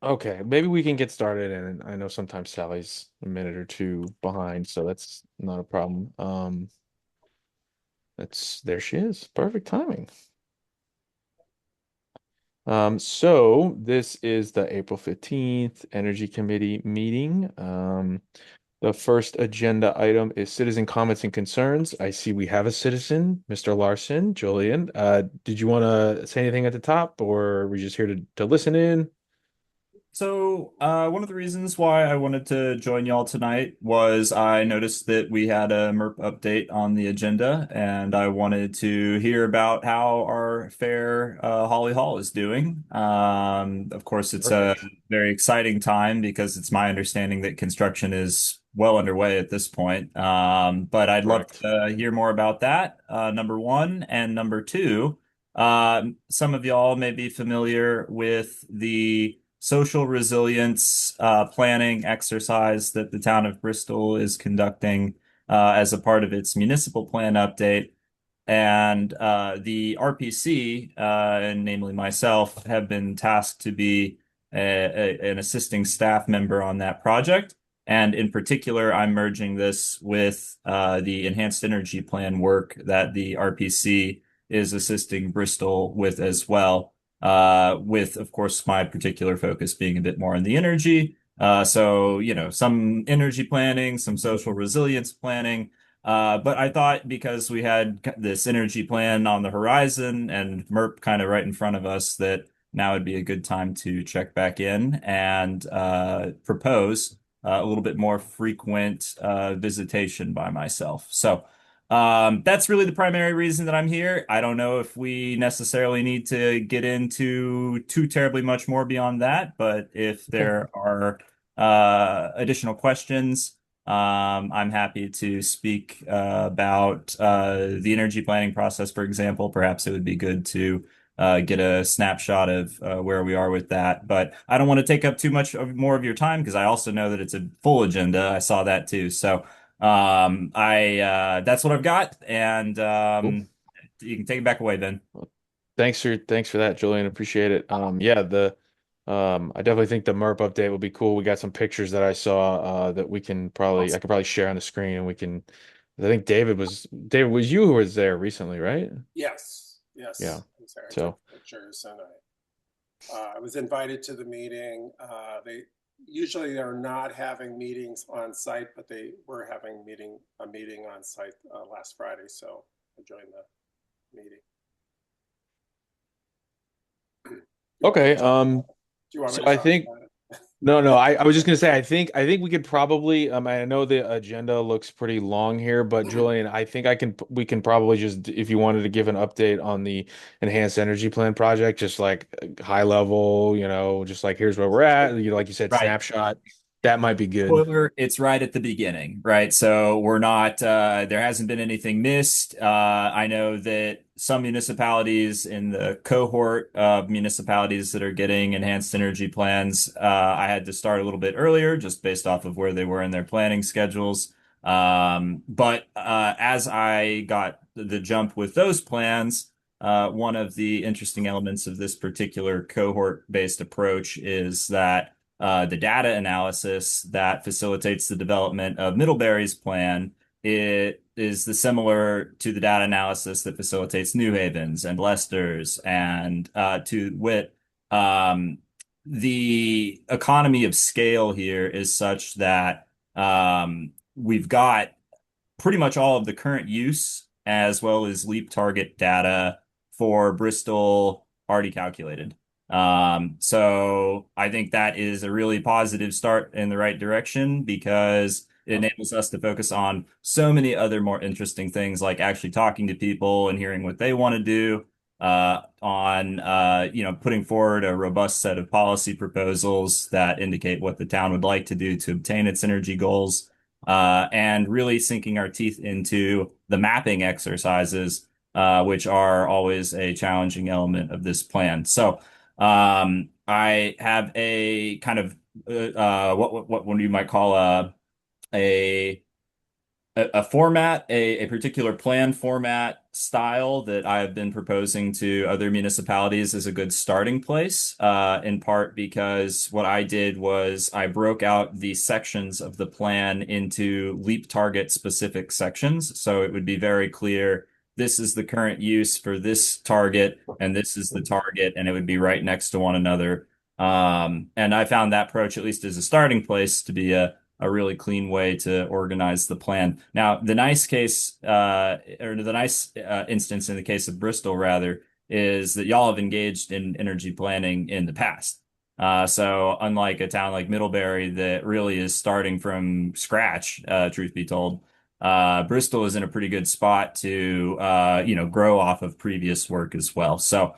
Okay, maybe we can get started, and I know sometimes Sally's a minute or two behind, so that's not a problem. That's there she is. Perfect timing. So this is the April 15th Energy Committee meeting. The first agenda item is citizen comments and concerns. I see we have a citizen, Mr. Larson. Julian. Did you want to say anything at the top, or are we just here to listen in? One of the reasons why I wanted to join y'all tonight was I noticed that we had a MERP update on the agenda, and I wanted to hear about how our fair Holly Hall is doing. Of course, it's a Perfect. very exciting time because it's my understanding that construction is well underway at this point. But I'd love Correct. to hear more about that, number one. And number two, some of y'all may be familiar with the social resilience planning exercise that the town of Bristol is conducting as a part of its municipal plan update. And the RPC, and namely myself, have been tasked to be an assisting staff member on that project. And in particular, I'm merging this with the enhanced energy plan work that the RPC is assisting Bristol with as well. With, of course, my particular focus being a bit more on the energy. Some energy planning, some social resilience planning. But I thought because we had this energy plan on the horizon and MERP kind of right in front of us, that now would be a good time to check back in and propose a little bit more frequent visitation by myself. That's really the primary reason that I'm here. I don't know if we necessarily need to get into too terribly much more beyond that, but if Okay. there are additional questions, I'm happy to speak about the energy planning process, for example. Perhaps it would be good to get a snapshot of where we are with that. But I don't want to take up too much more of your time because I also know that it's a full agenda. I saw that too. I that's what I've got, and Cool. you can take it back away, Ben. Well, thanks for that, Julian. Appreciate it. Yeah, the I definitely think the MERP update will be cool. We got some pictures that I saw that I could probably share on the screen, and we can. I think David was you who was there recently, right? Yes, Yeah. yes. I'm sorry, I took So pictures and I was invited to the meeting. They usually they're not having meetings on site, but they were having a meeting on site last Friday, so I joined the meeting. You want me to okay. talk? Do you want me So to I talk think about no, no. it? I was just gonna say I think we could probably. I know the agenda looks pretty long here, but Julian, I think we can probably just if you wanted to give an update on the enhanced energy plan project, just like high level, just like here's where we're at. Like you said, Right. snapshot. That might be good. Spoiler, it's right at the beginning, right? So we're not, there hasn't been anything missed. I know that some municipalities in the cohort of municipalities that are getting enhanced energy plans, I had to start a little bit earlier just based off of where they were in their planning schedules. But as I got the jump with those plans, one of the interesting elements of this particular cohort-based approach is that the data analysis that facilitates the development of Middlebury's plan. It is the similar to the data analysis that facilitates New Haven's and Leicester's and to wit. Um, the economy of scale here is such that we've got pretty much all of the current use as well as leap target data for Bristol already calculated. So I think that is a really positive start in the right direction because it Oh, enables us to focus on so many other more interesting things like actually talking to people and hearing what they want to do, on putting forward a robust set of policy proposals that indicate what the town would like to do to obtain its energy goals, and really sinking our teeth into the mapping exercises, which are always a challenging element of this plan. I have a kind of what you might call a a format, a particular plan format style that I have been proposing to other municipalities is a good starting place, in part because what I did was I broke out the sections of the plan into leap target specific sections. So it would be very clear this is the current use for this target, and this is the target, and it would be right next to one another. And I found that approach, at least as a starting place, to be a really clean way to organize the plan. Now, the nice case, or the nice instance in the case of Bristol, rather, is that y'all have engaged in energy planning in the past. So unlike a town like Middlebury that really is starting from scratch, truth be told, Bristol is in a pretty good spot to, grow off of previous work as well. So,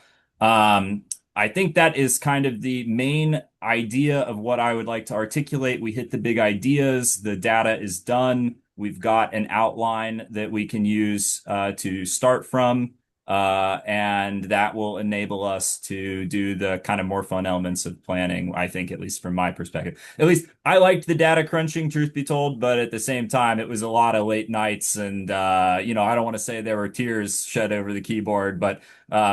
I think that is kind of the main idea of what I would like to articulate. We hit the big ideas. The data is done. We've got an outline that we can use to start from, and that will enable us to do the kind of more fun elements of planning, I think, at least from my perspective. At least I liked the data crunching, truth be told, but at the same time, it was a lot of late nights, and I don't want to say there were tears shed over the keyboard, but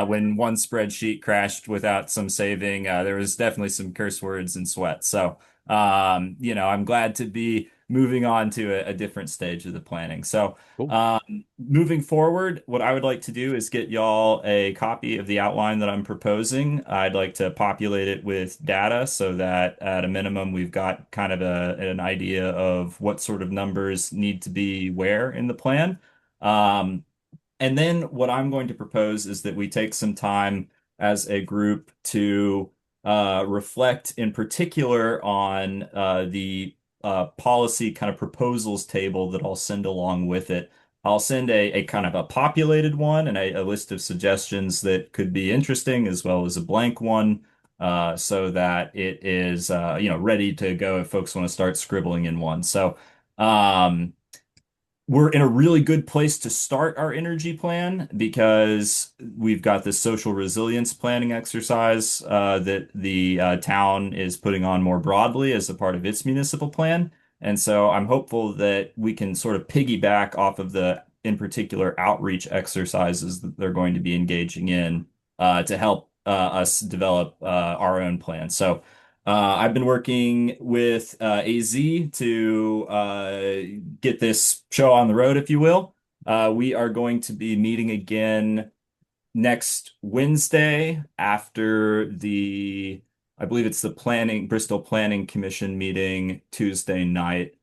when one spreadsheet crashed without some saving, there was definitely some curse words and sweat. So, I'm glad to be moving on to a different stage of the planning. So, Cool. moving forward, what I would like to do is get y'all a copy of the outline that I'm proposing. I'd like to populate it with data so that at a minimum, we've got kind of an idea of what sort of numbers need to be where in the plan. Um, and then what I'm going to propose is that we take some time as a group to reflect in particular on the policy kind of proposals table that I'll send along with it. I'll send a kind of a populated one and a list of suggestions that could be interesting, as well as a blank one, so that it is ready to go if folks want to start scribbling in one. So um, we're in a really good place to start our energy plan because we've got this social resilience planning exercise that the town is putting on more broadly as a part of its municipal plan. And so I'm hopeful that we can sort of piggyback off of the, in particular, outreach exercises that they're going to be engaging in to help us develop our own plan. So I've been working with AZ to get this show on the road, if you will. We are going to be meeting again next Wednesday after I believe it's the Bristol Planning Commission meeting Tuesday night.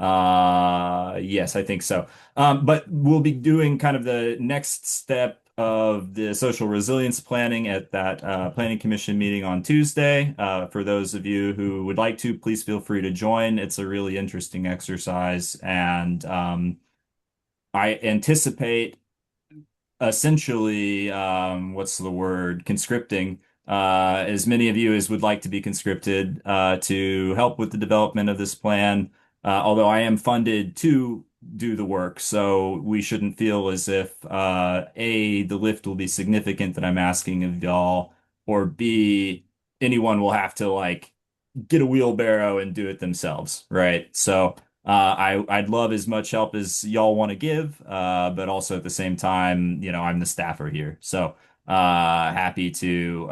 Yes, I think so. But we'll be doing kind of the next step of the social resilience planning at that planning commission meeting on Tuesday. For those of you who would like to, please feel free to join. It's a really interesting exercise, and I anticipate essentially, what's the word? Conscripting as many of you as would like to be conscripted to help with the development of this plan. Although I am funded to do the work, so we shouldn't feel as if A, the lift will be significant that I'm asking of y'all, or B, anyone will have to like get a wheelbarrow and do it themselves, right? So I'd love as much help as y'all want to give, but also at the same time, I'm the staffer here, so happy to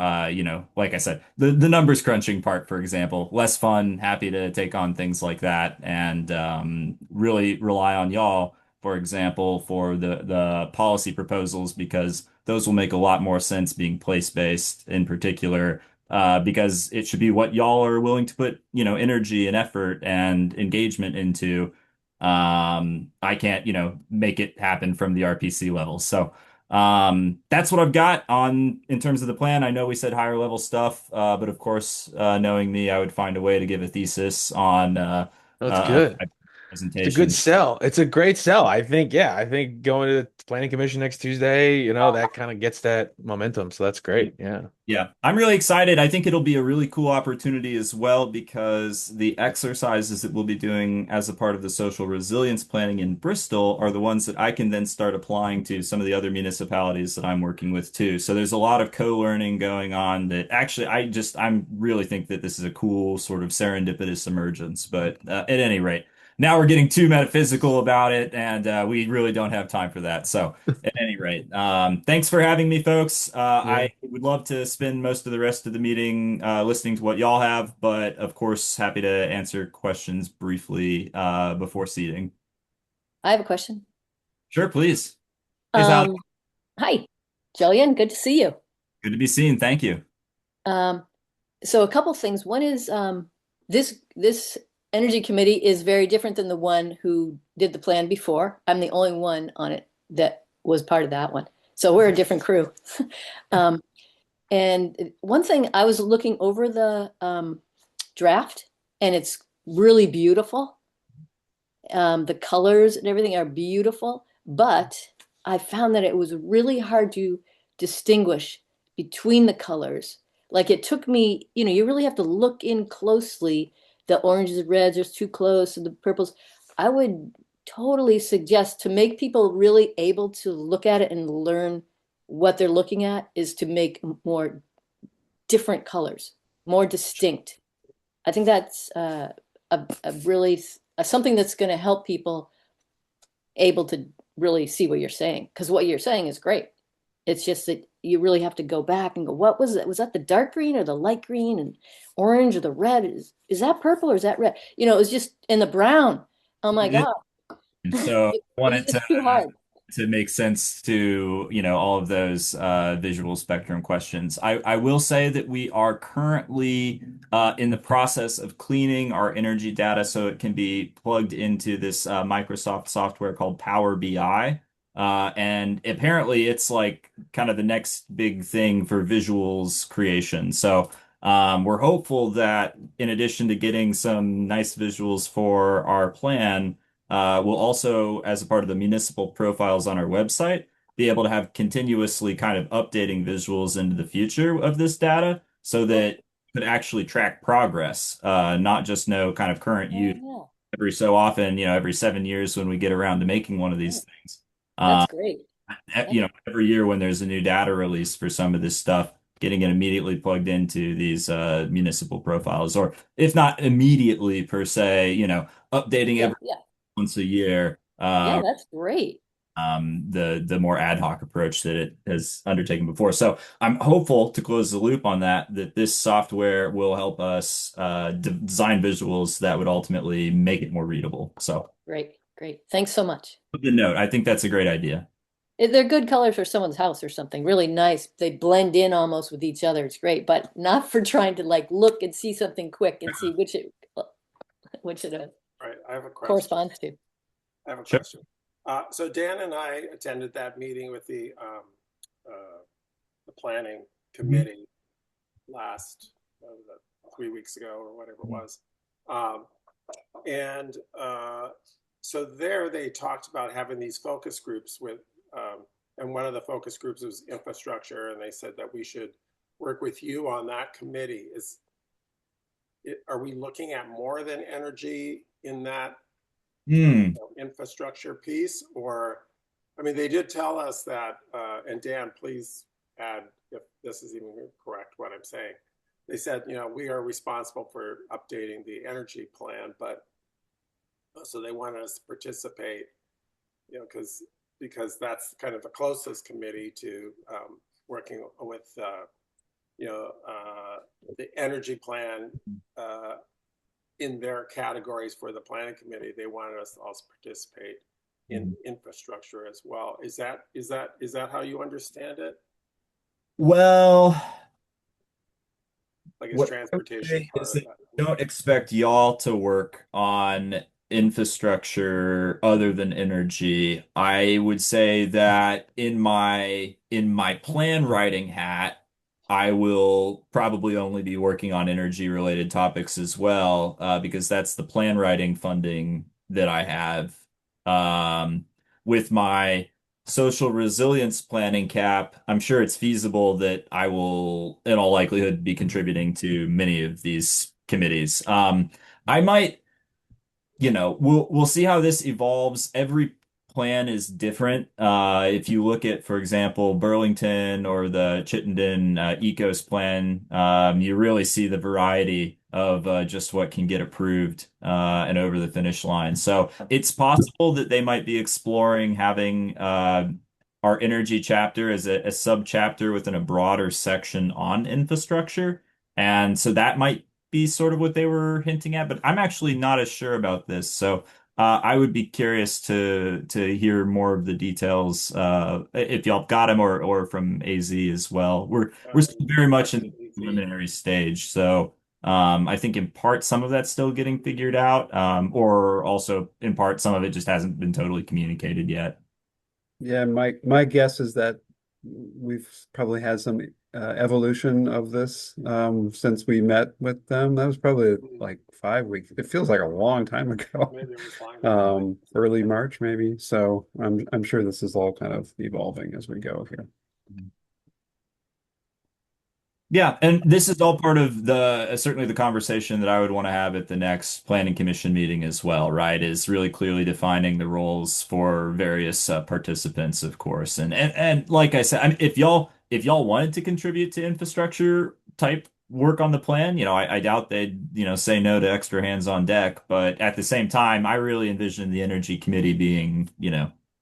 like I said, the numbers crunching part, for example, less fun. Happy to take on things like that, and really rely on y'all, for example, for the policy proposals because those will make a lot more sense being place-based in particular because it should be what y'all are willing to put, energy and effort and engagement into. I can't, make it happen from the RPC level. So that's what I've got on in terms of the plan. I know we said higher level stuff, but of course, knowing me, I would find a way to give a thesis on That's good. a It's a good presentation. sell. It's a great sell. I think, yeah, I think going to the planning commission next Tuesday, that kind of gets that momentum. So that's great. Yeah. Yeah, I'm really excited. I think it'll be a really cool opportunity as well because the exercises that we'll be doing as a part of the social resilience planning in Bristol are the ones that I can then start applying to some of the other municipalities that I'm working with too. So there's a lot of co-learning going on that actually I really think that this is a cool sort of serendipitous emergence. But at any rate, now we're getting too metaphysical about it, and we really don't have time for that. So, at any rate, thanks for having me, folks. Yeah. I would love to spend most of the rest of the meeting listening to what y'all have, but of course, happy to answer questions briefly before seating. I have a question. Sure, please. Hey, Sally. Um, Hi, Jillian, good to see you. Good to be seen. Thank you. Um, so a couple things. One is this energy committee is very different than the one who did the plan before. I'm the only one on it that was part of that one. So we're a different crew. Um, and one thing, I was looking over the draft, and it's really beautiful. The colors and everything are beautiful, but I found that it was really hard to distinguish between the colors. Like it took me, you really have to look in closely. The oranges, reds are too close, and the purples. I would totally suggest to make people really able to look at it and learn what they're looking at is to make more different colors, more distinct. I think that's a really something that's going to help people able to really see what you're saying. Because what you're saying is great. It's just that you really have to go back and go, what was it? Was that the dark green or the light green and orange or the red? Is that purple or is that red? It was just in the brown. Oh my God. So I It was wanted just too hard. to make sense to, all of those visual spectrum questions. I will say that we are currently in the process of cleaning our energy data so it can be plugged into this Microsoft software called Power BI. And apparently it's like kind of the next big thing for visuals creation. So we're hopeful that in addition to getting some nice visuals for our plan, we'll also, as a part of the municipal profiles on our website, be able to have continuously kind of updating visuals into the future of this data so Cool. that you could actually track progress, not just know kind of current use Oh, every so often, every 7 years when we get around to making one of yeah. these things. That's great. That's Every year when there's a new data release for some of this stuff, getting it immediately plugged into these municipal profiles, or if not immediately per se, updating yeah, every yeah. once a year. Yeah, that's great. The more ad hoc approach that it has undertaken before. So I'm hopeful to close the loop on that this software will help us design visuals that would ultimately make it more readable. So Great, great. Thanks so much. put the note. I think that's a great idea. They're good colors for someone's house or something. Really nice. They blend in almost with each other. It's great, but not for trying to like look and see something quick and see which it All right, I have a question. corresponds to. I have a Sure. question. So Dan and I attended that meeting with the planning Mhm. committee last 3 weeks ago or whatever it was. Um, and so there they talked about having these focus groups and one of the focus groups was infrastructure, and they said that we should work with you on that committee. Are we looking at more than energy in that Hmm. infrastructure piece? Or, I mean, they did tell us that, and Dan, please add if this is even correct what I'm saying. They said, we are responsible for updating the energy plan, but so they wanted us to participate, because that's kind of the closest committee to working with, you know, uh, the energy plan uh, in their categories for the planning committee. They wanted us to also participate in infrastructure as well. Is that how you understand it? Well, Like, is what I would transportation say part is of that that? don't expect y'all to work on infrastructure other than energy. I would say that in my plan writing hat, I will probably only be working on energy related topics as well, because that's the plan writing funding that I have. With my social resilience planning cap, I'm sure it's feasible that I will, in all likelihood, be contributing to many of these committees. I might, we'll see how this evolves. Every plan is different. If you look at, for example, Burlington or the Chittenden Ecos plan, you really see the variety of just what can get approved and over the finish line. So it's possible that they might be exploring having our energy chapter as a sub-chapter within a broader section on infrastructure. And so that might be sort of what they were hinting at, but I'm actually not as sure about this. So I would be curious to hear more of the details if y'all got them or from AZ as well. We're still very much in the Question easy. preliminary stage, so I think in part some of that's still getting figured out, or also in part some of it just hasn't been totally communicated yet. Yeah, my guess is that we've probably had some evolution of this since we met with them. That was probably like 5 weeks. It feels like a long time ago. Maybe it was longer than that. Early March maybe. So I'm sure this is all kind of evolving as we go here. Yeah, and this is all part of the certainly the conversation that I would want to have at the next planning commission meeting as well, right? Is really clearly defining the roles for various participants, of course. And like I said, I mean, if y'all wanted to contribute to infrastructure type work on the plan, I doubt they'd, say no to extra hands on deck. But at the same time, I really envision the energy committee being,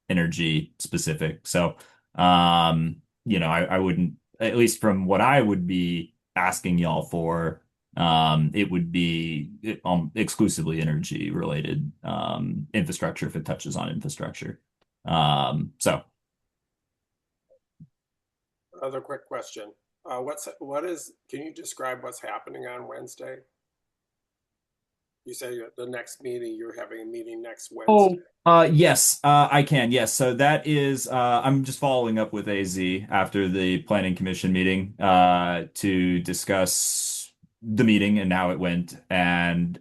energy specific. So, I wouldn't at least from what I would be asking y'all for, it would be exclusively energy related infrastructure if it touches on infrastructure. So Another quick question. Can you describe what's happening on Wednesday? You say the next meeting, you're having a meeting next Oh, Wednesday. yes, I can. Yes. So that is, I'm just following up with AZ after the planning commission meeting, to discuss the meeting and how it went and,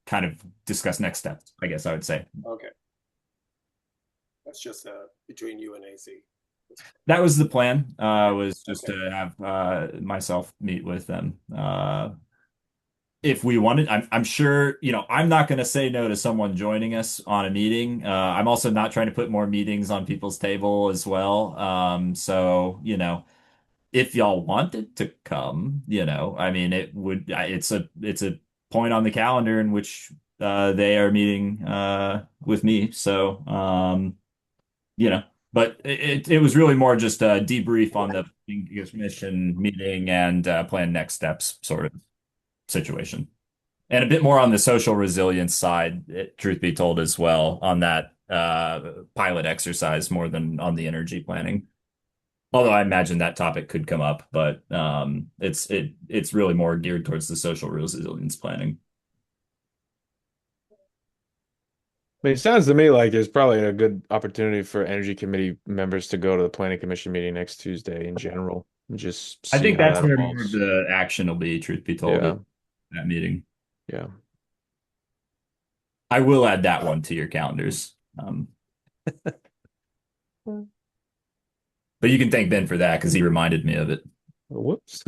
kind of discuss next steps, I guess I would say. Okay. That's just between you and AC. That was the plan, was just Okay. to have, myself meet with them. If we wanted, I'm sure, I'm not going to say no to someone joining us on a meeting. I'm also not trying to put more meetings on people's table as well. So, if y'all wanted to come, I mean, it's a point on the calendar in which they are meeting with me. So, you know, but it was really more just a debrief on the commission meeting and plan next steps sort of situation. And a bit more on the social resilience side, truth be told, as well, on that pilot exercise more than on the energy planning. Although I imagine that topic could come up, but it's really more geared towards the social resilience planning. I mean, it sounds to me like there's probably a good opportunity for energy committee members to go to the planning commission meeting next Tuesday in general and just I see think how that's that where more of evolves. the action will be, truth be told, at Yeah, that meeting. yeah. I will add that one to your calendars. But you can thank Ben for that because he reminded me of it. Whoops.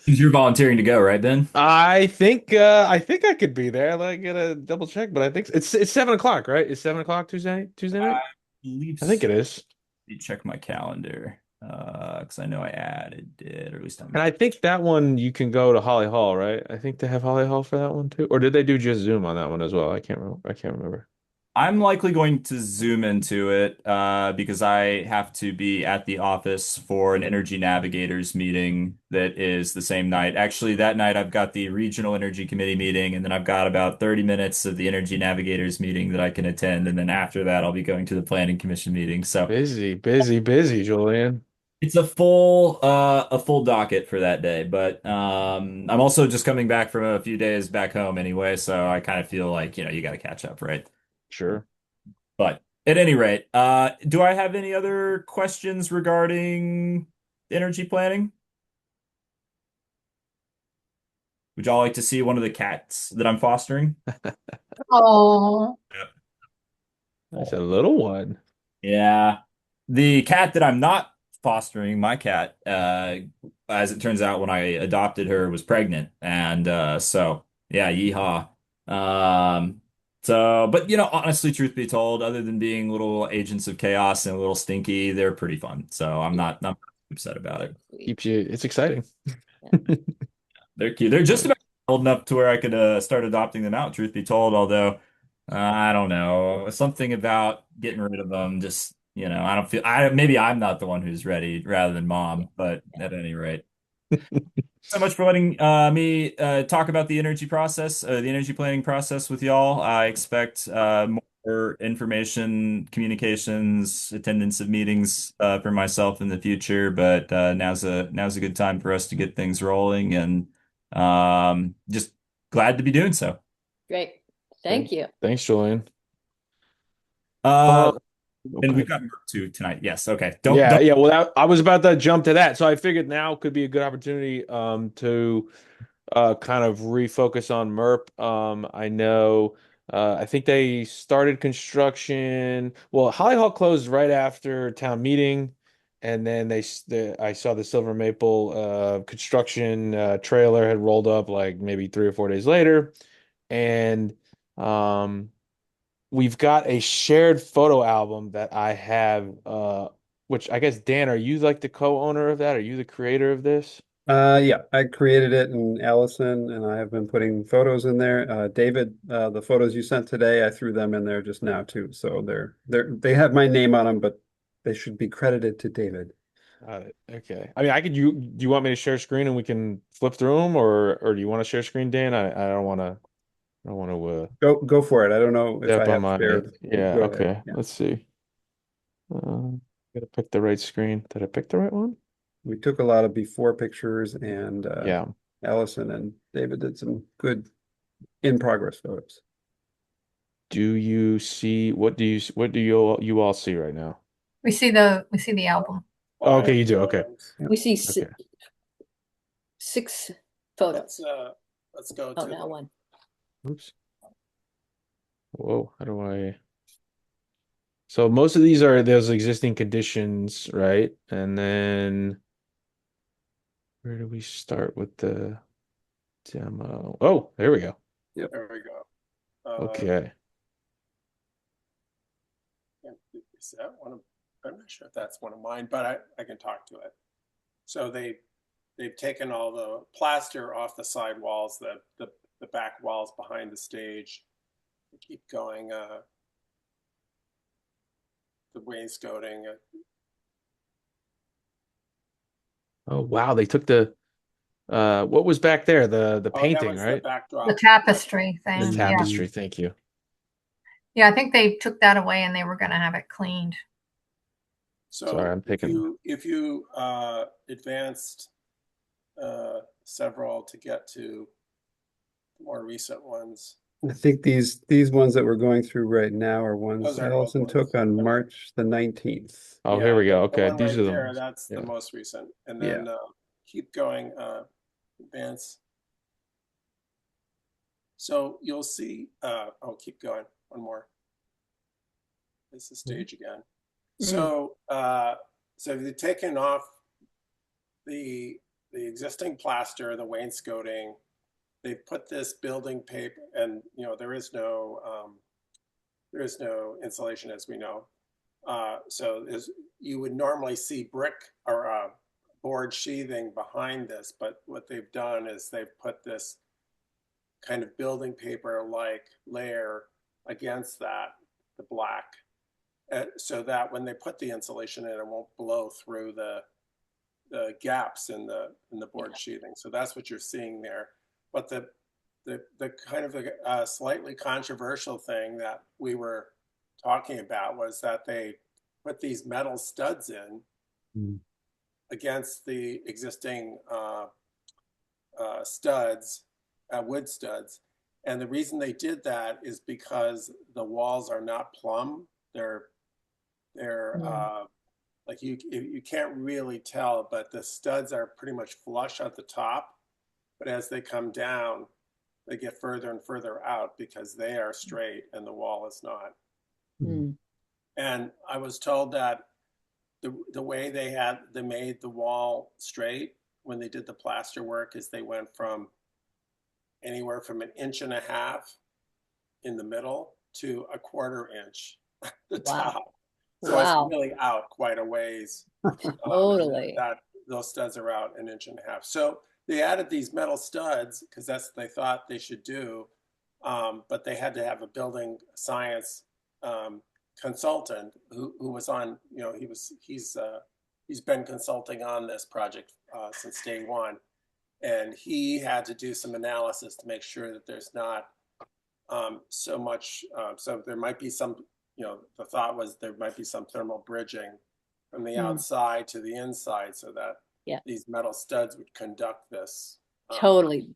You're volunteering to go, right, Ben? I think I could be there. I gotta double check, but I think it's 7 o'clock, right? It's 7 o'clock Tuesday I night? believe I think so. it is. Let me check my calendar. Because I know I added it, or at least And I'm I think that one you can go to Holly Hall, right? I think they have Holly Hall for that one too. Or did they do just Zoom on that one as well? I can't remember. I can't remember. I'm likely going to zoom into it because I have to be at the office for an Energy Navigators meeting that is the same night. Actually, that night I've got the Regional Energy Committee meeting, and then I've got about 30 minutes of the Energy Navigators meeting that I can attend, and then after that I'll be going to the Planning Commission meeting. So Busy, busy, busy, Julian. it's a full docket for that day, but I'm also just coming back from a few days back home anyway, so I kind of feel like, you got to catch up, right? Sure. But at any rate, do I have any other questions regarding energy planning? Would y'all like to see one of the cats that I'm fostering? Oh, That's a little one. Yeah. The cat that I'm not fostering, my cat, as it turns out, when I adopted her, was pregnant. And so, yeah, yeehaw. Um, but honestly, truth be told, other than being little agents of chaos and a little stinky, they're pretty fun. So I'm not upset about it. Keeps you, it's exciting. They're cute. They're just about old enough to where I could start adopting them out, truth be told, although I don't know. Something about getting rid of them just, I don't feel maybe I'm not the one who's ready rather than Yeah. mom, but at any rate. So much for letting me talk about the energy process, the energy planning process with y'all. I expect more information, communications, attendance of meetings for myself in the future. But now's a good time for us to get things rolling, and just glad to be doing so. Great. Great. Thank you. Thanks, Julian. Uh, and we've Okay. got work too tonight. Yes. Okay. Don't. Yeah, yeah. Well, I was about to jump to that, so I figured now could be a good opportunity to kind of refocus on MERP. I know I think they started construction. Well, Holly Hall closed right after town meeting, and then I saw the Silver Maple construction trailer had rolled up like maybe 3 or 4 days later, and um we've got a shared photo album that I have, which I guess, Dan, are you like the co-owner of that? Are you the creator of this? Yeah, I created it in Allison, and I have been putting photos in there. David, the photos you sent today, I threw them in there just now too. So they have my name on them, but they should be credited to David. Okay. I mean, do you want me to share screen and we can flip through them, or do you want to share screen, Dan? I don't want to Go for it. I don't know if step I on have my, spared. yeah, Go ahead. okay. Yeah. Let's see. Gotta pick the right screen. Did I pick the right one? We took a lot of before pictures, and Yeah. Allison and David did some good in progress photos. Do you see what do you all see right now? We see the album. Oh, okay, Five you do. Okay. photos. We see Okay. six photos. Let's go Oh, to now one. Oops. Whoa, how do I? So most of these are those existing conditions, right? And then where do we start with the demo? Oh, there we go. there we go. Okay. Is that one of, I'm not sure if that's one of mine, but I can talk to it. So they've taken all the plaster off the side walls, the back walls behind the stage. They keep going, the wainscoting. Oh, wow, they took the what was back there? The Oh, that painting, was the right? backdrop. The tapestry The thing. Yeah. tapestry. Thank you. Yeah, I think they took that away and they were going to have it cleaned. Sorry, So I'm taking. if you advanced several to get to more recent ones, I think these ones that we're going through right now are ones those are old Allison ones. took on March the 19th. Oh, here Yeah, we go. the Okay, one these right are the there, ones. that's the Yeah. most recent. And Yeah. then keep going, advance. So you'll see, oh, keep going, one more. It's the stage again. So so they've taken off the existing plaster, the wainscoting. They've put this building paper, and there is no insulation, as we know. So you would normally see brick or board sheathing behind this, but what they've done is they've put this kind of building paper like layer against that, the black, so that when they put the insulation in, it won't blow through the gaps in the board sheathing. So that's what you're seeing there. But the kind of a slightly controversial thing that we were talking about was that they put these metal studs in against the existing studs, wood studs. And the reason they did that is because the walls are not plumb. They're like you can't really tell, but the studs are pretty much flush at the top. But as they come down, they get further and further out because they are straight and the wall is not. And I was told that the way they made the wall straight when they did the plaster work is they went from anywhere from 1.5 inches in the middle to 1/4 inch at the top. So Wow. it's really out quite a ways. Totally. That those studs are out 1.5 inches. So they added these metal studs because that's what they thought they should do. But they had to have a building science consultant who was on, he's been consulting on this project since day one. And he had to do some analysis to make sure that there's not so much, so there might be some, the thought was there might be some thermal bridging from the outside to the inside so that these metal studs would conduct this. Totally.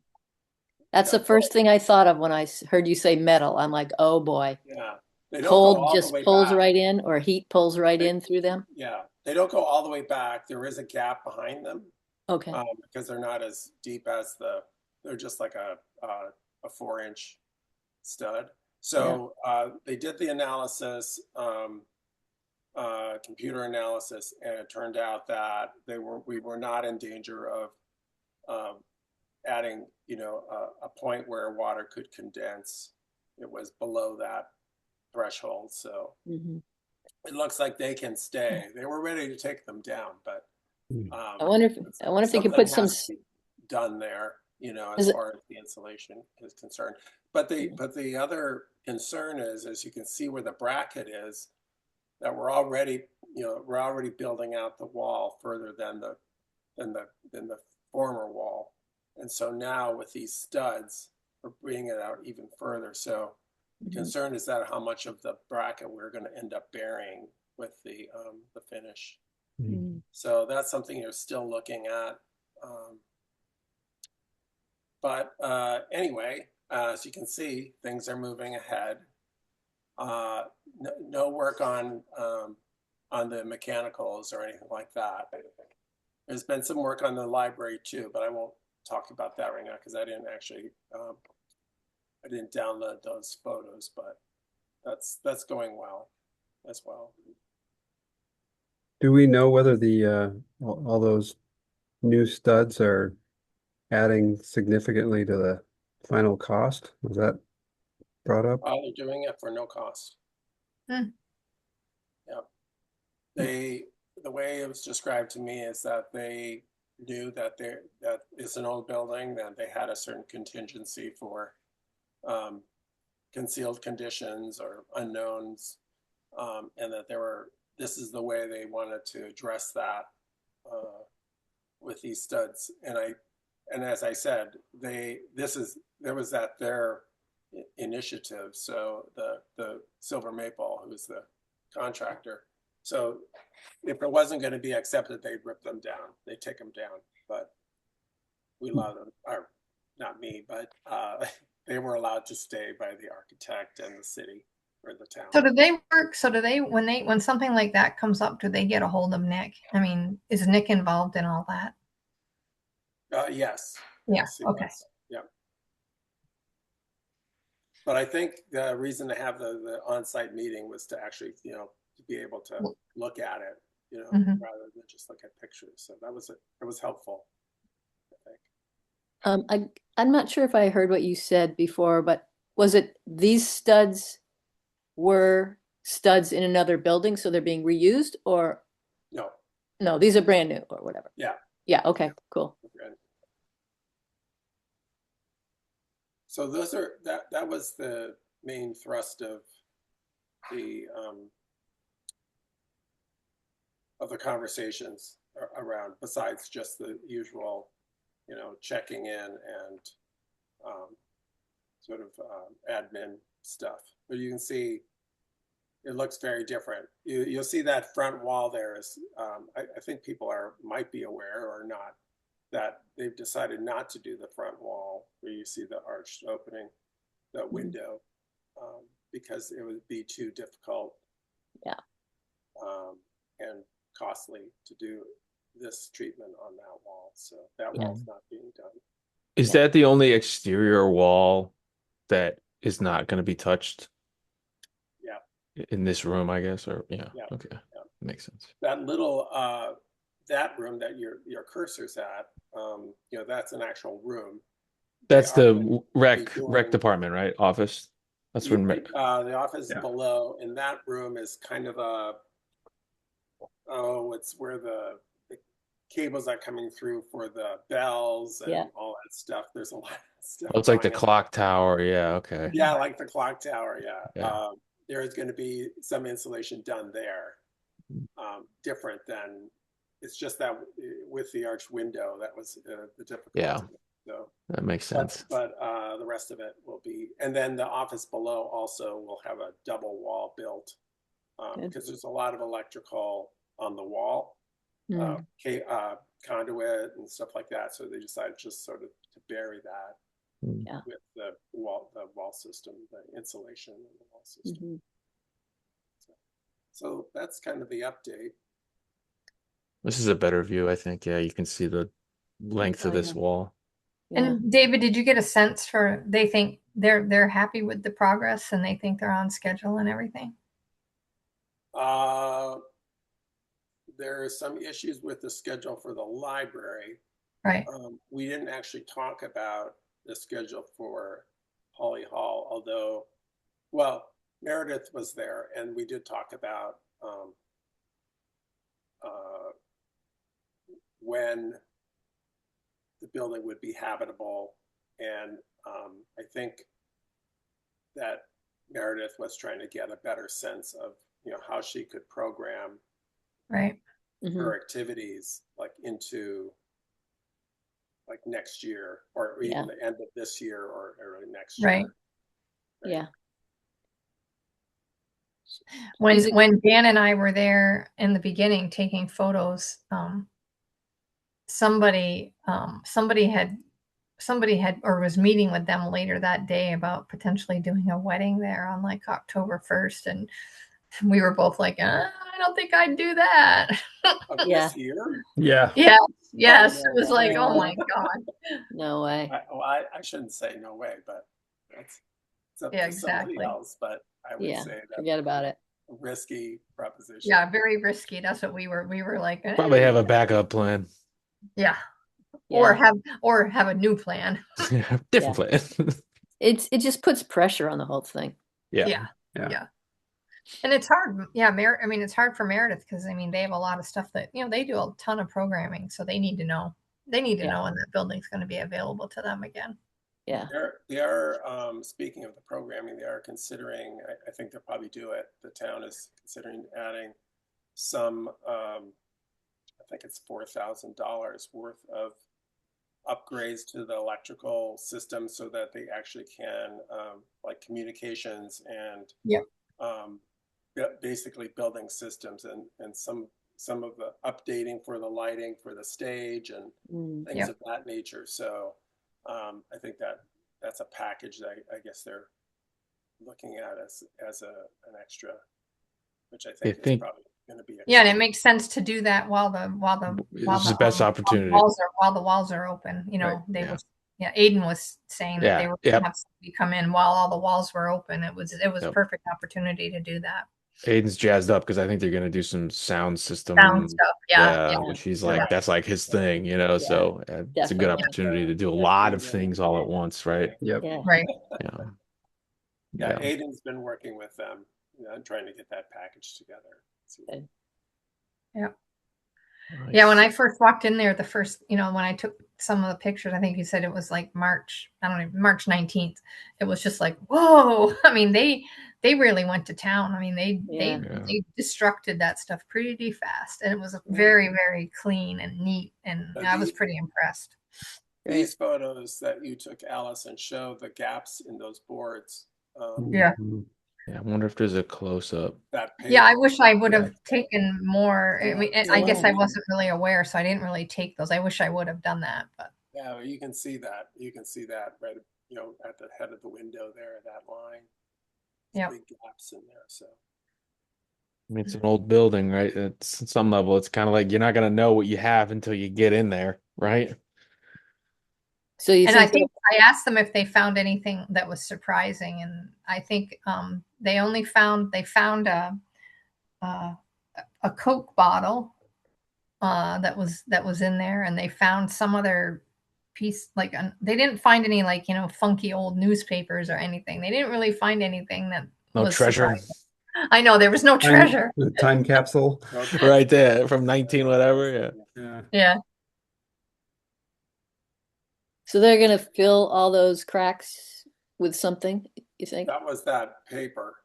That's the first thing I thought of when I heard you say metal. I'm like, oh boy. Yeah. They don't go Cold all the just way pulls back. right in, or heat pulls right in through them. Yeah. They don't go all the way back. There is a gap behind them. Okay. Because they're not as deep as they're just like a 4-inch stud. So they did the analysis, computer analysis, and it turned out that we were not in danger of adding, a point where water could condense. It was below that threshold. So it looks like they can stay. They were ready to take them down, but I wonder if they could put some done there, as far as the insulation is concerned. But the other concern is, as you can see where the bracket is, that we're already building out the wall further than the former wall. And so now with these studs, we're bringing it out even further. So the concern is that how much of the bracket we're going to end up burying with the finish. So that's something you're still looking at. But anyway, as you can see, things are moving ahead. No work on the mechanicals or anything like that. There's been some work on the library too, but I won't talk about that right now because I didn't actually I didn't download those photos, but that's going well as well. Do we know whether the all those new studs are adding significantly to the final cost? Was that brought up? They're doing it for no cost. Yeah. The way it was described to me is that they knew that that it's an old building, that they had a certain contingency for concealed conditions or unknowns, and that this is the way they wanted to address that with these studs. And as I said, their initiative. So the Silver Maple, who's the contractor. So if it wasn't going to be accepted, they'd rip them down. They'd take them down. But we allowed them, or not me, but they were allowed to stay by the architect and the city or the town. So do they work? So do they, when something like that comes up, do they get a hold of Nick? I mean, is Nick involved in all that? Yes. Yeah. Yes, Okay. yeah. But I think the reason to have the on-site meeting was to actually, to be able to look at it, rather than just look at pictures. So it was helpful, I think. I'm not sure if I heard what you said before, but was it these studs were studs in another building, so they're being reused, or no, these are brand new or whatever? Yeah. Okay, cool. So that was the main thrust of the conversations around, besides just the usual, checking in and sort of admin stuff. But you can see it looks very different. You'll see that front wall there is, I think people might be aware or not, that they've decided not to do the front wall where you see the arched opening, the window, because it would be too difficult and costly to do this treatment on that wall. So that wall's not being done. Is that the only exterior wall that is not going to be touched? In this room, I guess, or okay, makes sense. That little that room that your cursor's at, that's an actual room. That's the rec department, right? Office. That's when the office below, and that room is kind of it's where cables are coming through for the bells and Yeah. all that stuff. There's a lot of stuff Oh, it's like the going on. clock tower. Yeah. Okay. Yeah, like the clock tower. Yeah. Yeah. There is going to be some insulation done there, different than it's just that with the arched window, that was the Yeah. difficulty. So, That makes sense. but the rest of it will be, and then the office below also will have a double wall built because there's a lot of electrical on the wall, Mm. conduit and stuff like that. So they decided just sort of to bury that Yeah. with the wall system, the insulation in the wall system. Mhm. So that's kind of the update. This is a better view, I think. Yeah, you can see the length of Oh, this yeah. wall. Yeah. And David, did you get a sense for they think they're happy with the progress and they think they're on schedule and everything? There are some issues with the schedule for the library. Right. We didn't actually talk about the schedule for Holly Hall, although, well, Meredith was there, and we did talk about when the building would be habitable. And I think that Meredith was trying to get a better sense of, how she could program Right. Mhm. her activities like into like next year or even Yeah. the end of this year or early next year. Right. Right. Yeah. When Dan and I were there in the beginning taking photos, somebody had or was meeting with them later that day about potentially doing a wedding there on like October 1st, and we were both like, I don't think I'd do that. Of Yeah. this year? Yeah. Yes, no it was way. like, oh my God. No way. I shouldn't say no way, but it's up Yeah, to somebody exactly. else. But I would Yeah. say that Forget about it. a risky proposition. Yeah, very risky. That's what we were like, Probably have a backup plan. yeah. Yeah. Or have a new plan. Different plan. It just puts pressure on the whole thing. Yeah. Yeah. And it's hard. Yeah, it's hard for Meredith because they have a lot of stuff that, they do a ton of programming, so they need to know. They need to Yeah. know when that building's going to be available to them again. Yeah. They are speaking of the programming, they are considering, I think they'll probably do it. The town is considering adding some, I think it's $4,000 worth of upgrades to the electrical system so that they actually can like communications and Yep. basically building systems and some of the updating for the lighting for the stage and things Yep. of that nature. So I think that's a package that I guess they're looking at as an extra, which I think is probably going to be. Yeah, and it makes sense to do that while the It's the best opportunity. while the walls are open. Right. Aiden was saying that they were going Yep. to have somebody come in while all the walls were open. It was a Yep. perfect opportunity to do that. Aiden's jazzed up because I think they're going to do some sound system stuff. Yeah. which he's like, that's like his thing, so it's a good Definitely. opportunity to do a lot of things all at once, right? Yep. Yeah. Right. Yeah. Yeah, Aiden's been working with them, trying to get that package together. Good. Yeah. Nice. Yeah, when I first walked in there, the first, when I took some of the pictures, I think you said it was like March 19th. It was just like, whoa. They really went to town. They destructed that stuff pretty fast. And it was very, very clean and neat. And I was pretty impressed. These photos that you took, Allison, show the gaps in those boards. Yeah. I wonder if there's a close-up. I wish I would have taken more. I guess I wasn't really aware, so I didn't really take those. I wish I would have done that, but yeah, you can see that. You can see that right, at the head of the window there, that line. Yeah, big gaps in there. So It's an old building, right? It's at some level, it's kind of like you're not gonna know what you have until you get in there, right? So I think I asked them if they found anything that was surprising, and I think they found a Coke bottle that was in there, and they found some other piece they didn't find any funky old newspapers or anything. They didn't really find anything that No was treasure. surprising. I know there was no treasure. The time capsule. Okay. Right there from 19 whatever. Yeah. Yeah. Yeah. So they're gonna fill all those cracks with something, you think? That was that paper.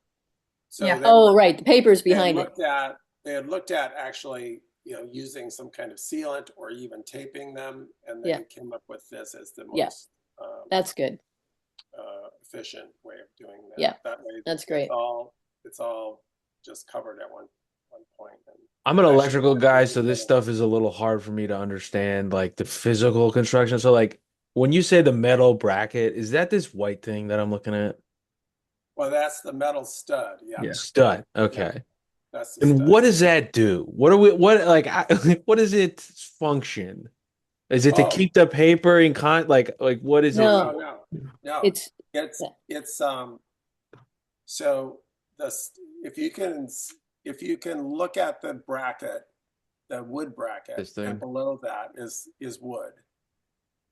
So Yeah. Oh, right, the paper's they had behind it. looked at actually, using some kind of sealant or even taping them, and Yeah. they came up with this as the Yeah. most That's good. efficient way of doing that. Yeah, That way, that's great. it's all just covered at one point. And I'm an actually, electrical guy, so this stuff is a little hard for me to understand, like the physical construction. So, like, when you say the metal bracket, is that this white thing that I'm looking at? well, that's the metal stud. Yeah, Yeah. Stud. yeah, Okay. that's the And stud. what does that do? What are we, what, like, what is its function? Is it to Oh, keep the paper in like, what is it No, for? no. it's It's yeah. it's so this if you can look at the bracket, the wood bracket, This and thing? below that is wood.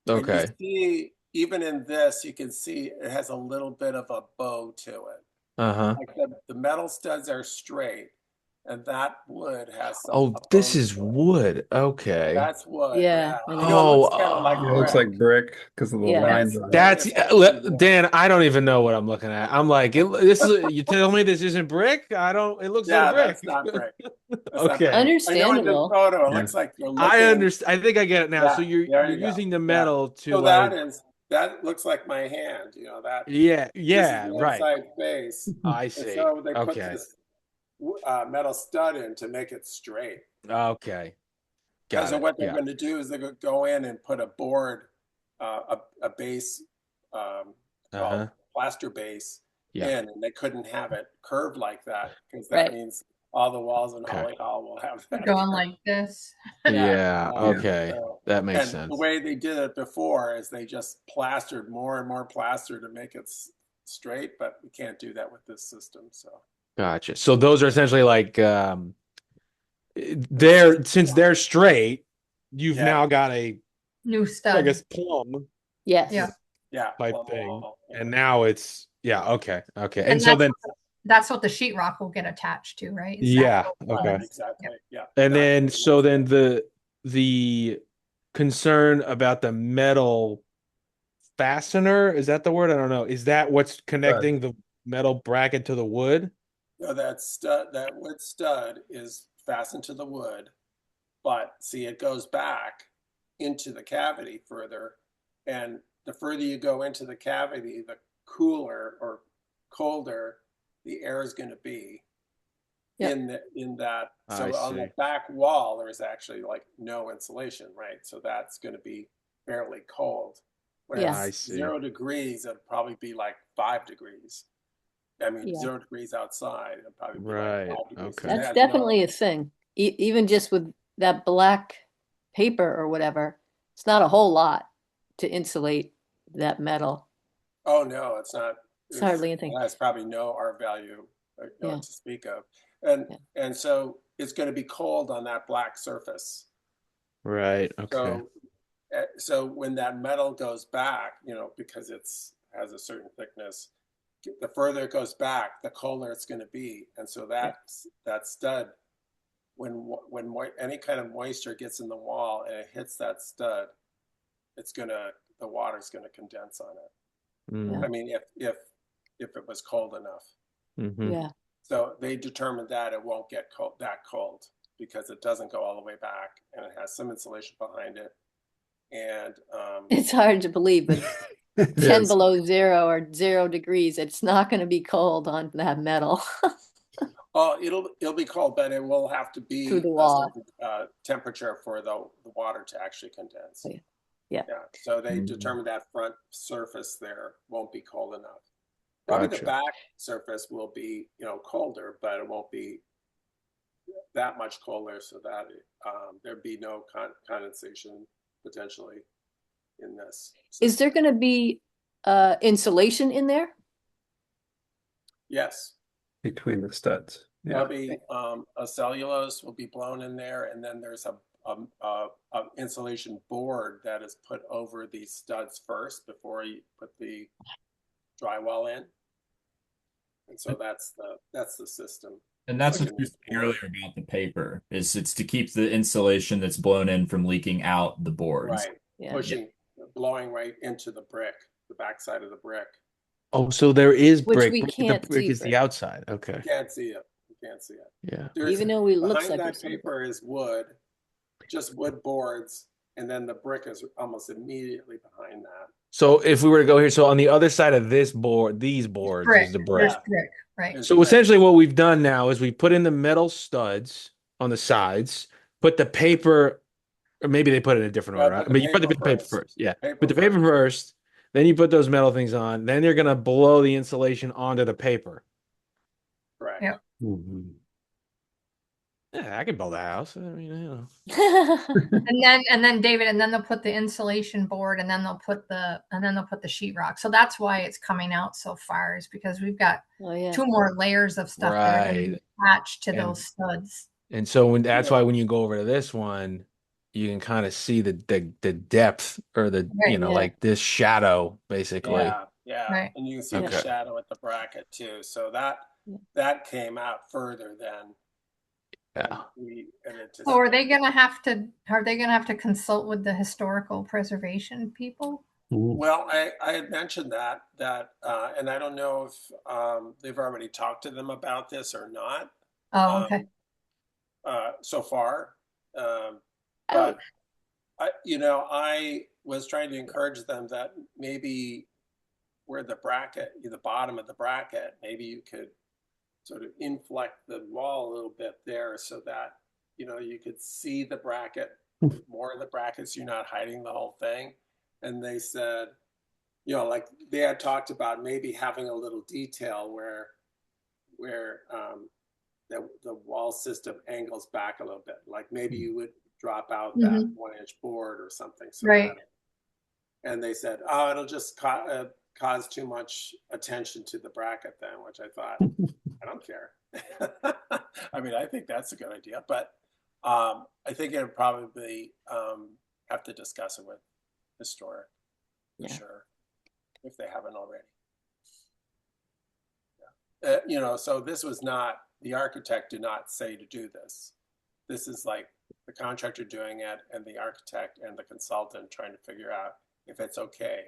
And you Okay. see, even in this, you can see it has a little bit of a bow to it. Uh-huh. Like the metal studs are straight, and that wood has Oh, a this bow is to it. wood. Okay. That's wood, Yeah, yeah. I I know it know. Oh, looks kind of like Yeah, it looks brick. like brick because of the Yeah. lines Yes, on it. that's it's actually wood. Dan. I don't even know what I'm looking at. I'm like, you tell me this isn't brick? I don't. It looks like Yeah, that's brick. not brick. That's not brick. Okay. I know in this Understandable. photo, it Yeah. looks like you're I looking. understand. I think I get it now. So Yeah, there you're you go. using the Yeah. metal to So like, that looks like my hand. That yeah, this is yeah, the right. inside face, I and see. so they put Okay. this metal stud in to make it straight. Okay. Because Got of it. what they're Yeah. going to do is they're going to go in and put a board, a base called Uh-huh. plaster base Yeah. in, and they couldn't have it curved like that because that Right. means all the walls in Okay. Holly Hall will have that. Going like this. Yeah. Yeah. Okay. So, That makes and the sense. way they did it before is they just plastered more and more plaster to make it straight, but we can't do that with this system. So Gotcha. So those are essentially like they're since they're straight, you've yeah, now got a New I stud. guess plumb Yes. Yeah. yeah, type plumb thing. wall, yeah. And now it's yeah, okay. Okay. And And so then that's what the sheetrock will get attached to, right? Is that yeah, Right, okay. exactly. Yeah. And That's then what it so is. then the concern about the metal fastener, is that the word? I don't know. Is that what's Stud. connecting the metal bracket to the wood? No, that wood stud is fastened to the wood, but see, it goes back into the cavity further. And the further you go into the cavity, the cooler or colder the air is going to be Yep. in that. I So on the see. back wall, there's actually like no insulation, right? So that's going to be fairly cold. When Yeah. I it's see. 0 degrees, it'd probably be like 5 degrees. I mean, Yeah. 0 degrees outside, it'd probably be like Right. 5 degrees. 'Cause Okay. it That's has definitely a thing. Even just with that black paper or whatever, it's not a whole lot to insulate that metal. Oh no, it's not. It's hardly It anything. has probably no R value, Yeah. to speak of, and Yeah. and so it's going to be cold on that black surface. Right. Okay. So when that metal goes back, because it's has a certain thickness, the further it goes back, the colder it's going to be, and so that stud, when any kind of moisture gets in the wall and it hits that stud, the water's gonna condense on it. Mm. I mean, if it was cold enough. Hmm. Yeah. So they determined that it won't get that cold because it doesn't go all the way back and it has some insulation behind it. And It's hard to believe, but It 10 is. below 0 or 0 degrees, it's not going to be cold on that metal it'll be cold, but it will have to through be the a wall. certain temperature for the water to actually condense. Oh, yeah. Yeah. So they Mhm. determined that front surface there won't be cold enough. Probably the Gotcha. back surface will be, colder, but it won't be that much colder so that there'd be no condensation potentially in this Is there system. going to be insulation in there? Yes. Between the studs. There'll Yeah. be a cellulose will be blown in there, and then there's a insulation board that is put over these studs first before you put the drywall in. And so that's the system. And It's that's like what a you new were saying board. earlier about the paper, is it's to keep the insulation that's blown in from leaking out the boards. Right. Yeah. Pushing, blowing right into the brick, the backside of the brick. Oh, so there is Which brick, we but the can't brick see is the brick. outside. You Okay. can't see it. You can't see it. Yeah. There's Even though it looks behind like that we're seeing brick. paper is wood, just wood boards, and then the brick is almost immediately behind that. So if we were to go here, so on the other side of this board, these boards Brick. is the There's brick. Yeah. brick, right? There's So brick. essentially what we've done now is we put in the metal studs on the sides, put the paper, or maybe they put it in a different Well, order, right? put the But you put the paper paper first. first. Yeah. Put Paper the paper first. first, then you put those metal things on, then you're gonna blow the insulation onto the paper. Correct. Yep. Mhm. Yeah, I can build a house. I mean, And then David, and then they'll put the insulation board, and then they'll put the sheetrock. So that's why it's coming out so far, is because we've got Oh yeah. 2 more layers of stuff that are going to be right. attached to And those studs. and so that's Yeah. why when you go over to this one, you can kind of see the depth or the Right. Yeah. like this shadow basically. Yeah, yeah. Right. And you can see Okay. the shadow at the bracket too. So Yeah. that came out further than Yeah. we had anticipated. So are they going to have to consult with the historical preservation people? Mhm. Well, I had mentioned that, and I don't know if they've already talked to them about this or not Oh, okay. so far. Oh, But I was trying to encourage them that maybe where the bottom of the bracket, maybe you could sort of inflect the wall a little bit there so that, you could see the bracket, more of the brackets, you're not hiding the whole thing. And they said, like they had talked about maybe having a little detail where the wall system angles back a little bit. Like maybe you would drop out that 1-inch board or something. So Right. and they said, oh, it'll just cause too much attention to the bracket then, which I thought, I don't care. I mean, I think that's a good idea, but I think it would probably have to discuss it with historic for Yeah. sure, if they haven't already. So this was not, the architect did not say to do this. This is like the contractor doing it and the architect and the consultant trying to figure out if it's okay.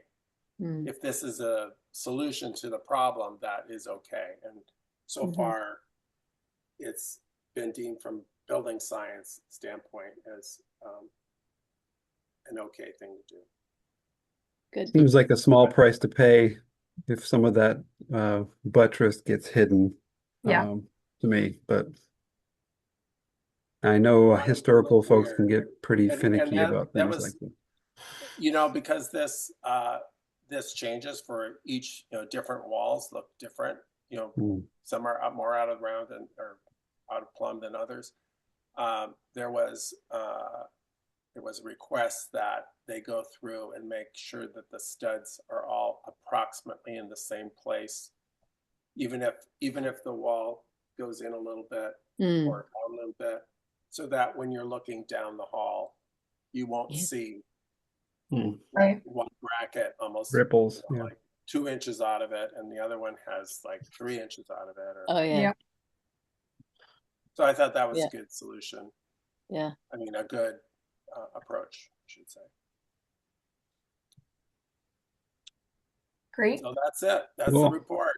Mm. If this is a solution to the problem, that is okay. And so far, it's been deemed from building science standpoint as an okay thing to do. Good. Seems like a small price to pay if some of that buttress gets hidden, Yeah. to me. But I know historical folks can get pretty And finicky that about that things was, like that. because this changes for each, different walls look different. Some are more out of round or out of plumb than others. There was a request that they go through and make sure that the studs are all approximately in the same place, even if the wall goes in a little bit or out a little bit, so that when you're looking down the hall, you won't see Right. one bracket almost Ripples. Yeah. like 2 inches out of it, and the other one has like 3 inches out of it. Oh yeah. Yeah. So I thought that was Yeah. a good solution. Yeah. I mean, a good approach, I should say. Great. So that's it. That's Cool. the report.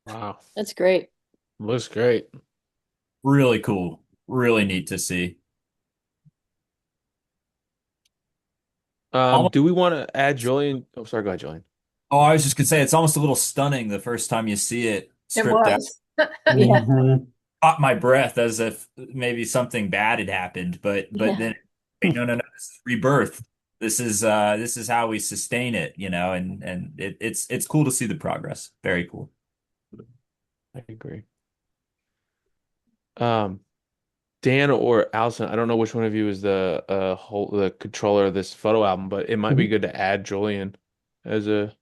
Wow. That's great. Looks great. Really cool. Really neat to see. Do we want to add Julian? Oh, sorry, go ahead, Julian. Oh, I was just gonna say it's almost a little stunning the first time you see it It stripped out. was. Yeah. Mhm. Caught my breath as if maybe something bad had happened, but Yeah. then wait, no, this is rebirth. This is how we sustain it, and it's cool to see the progress. Very cool. I agree. Dan or Allison, I don't know which one of you is the controller of this photo album, but it might be good to add Julian as a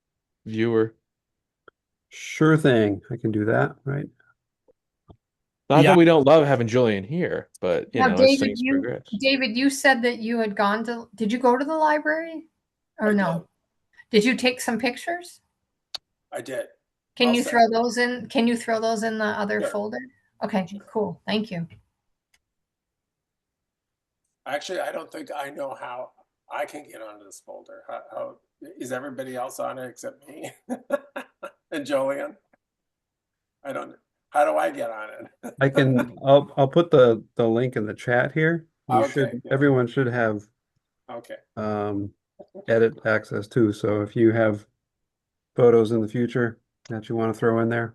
viewer. Sure thing. I can do that, right? Not Yeah. that we don't love having Julian here, but Now, as David, things progress. you said that you had did you go to the library or I no? Did you take some pictures? I did. Can I'll you send throw those in? Can you throw those in the other Sure. folder? Okay, cool. Thank you. Actually, I don't think I know how I can get onto this folder. How is everybody else on it except me and Jolien? I don't. How do I get on it? I can, I'll put the link in the chat here. You Okay, should, good. everyone should have Okay. um edit access too. So if you have photos in the future that you want to throw in there,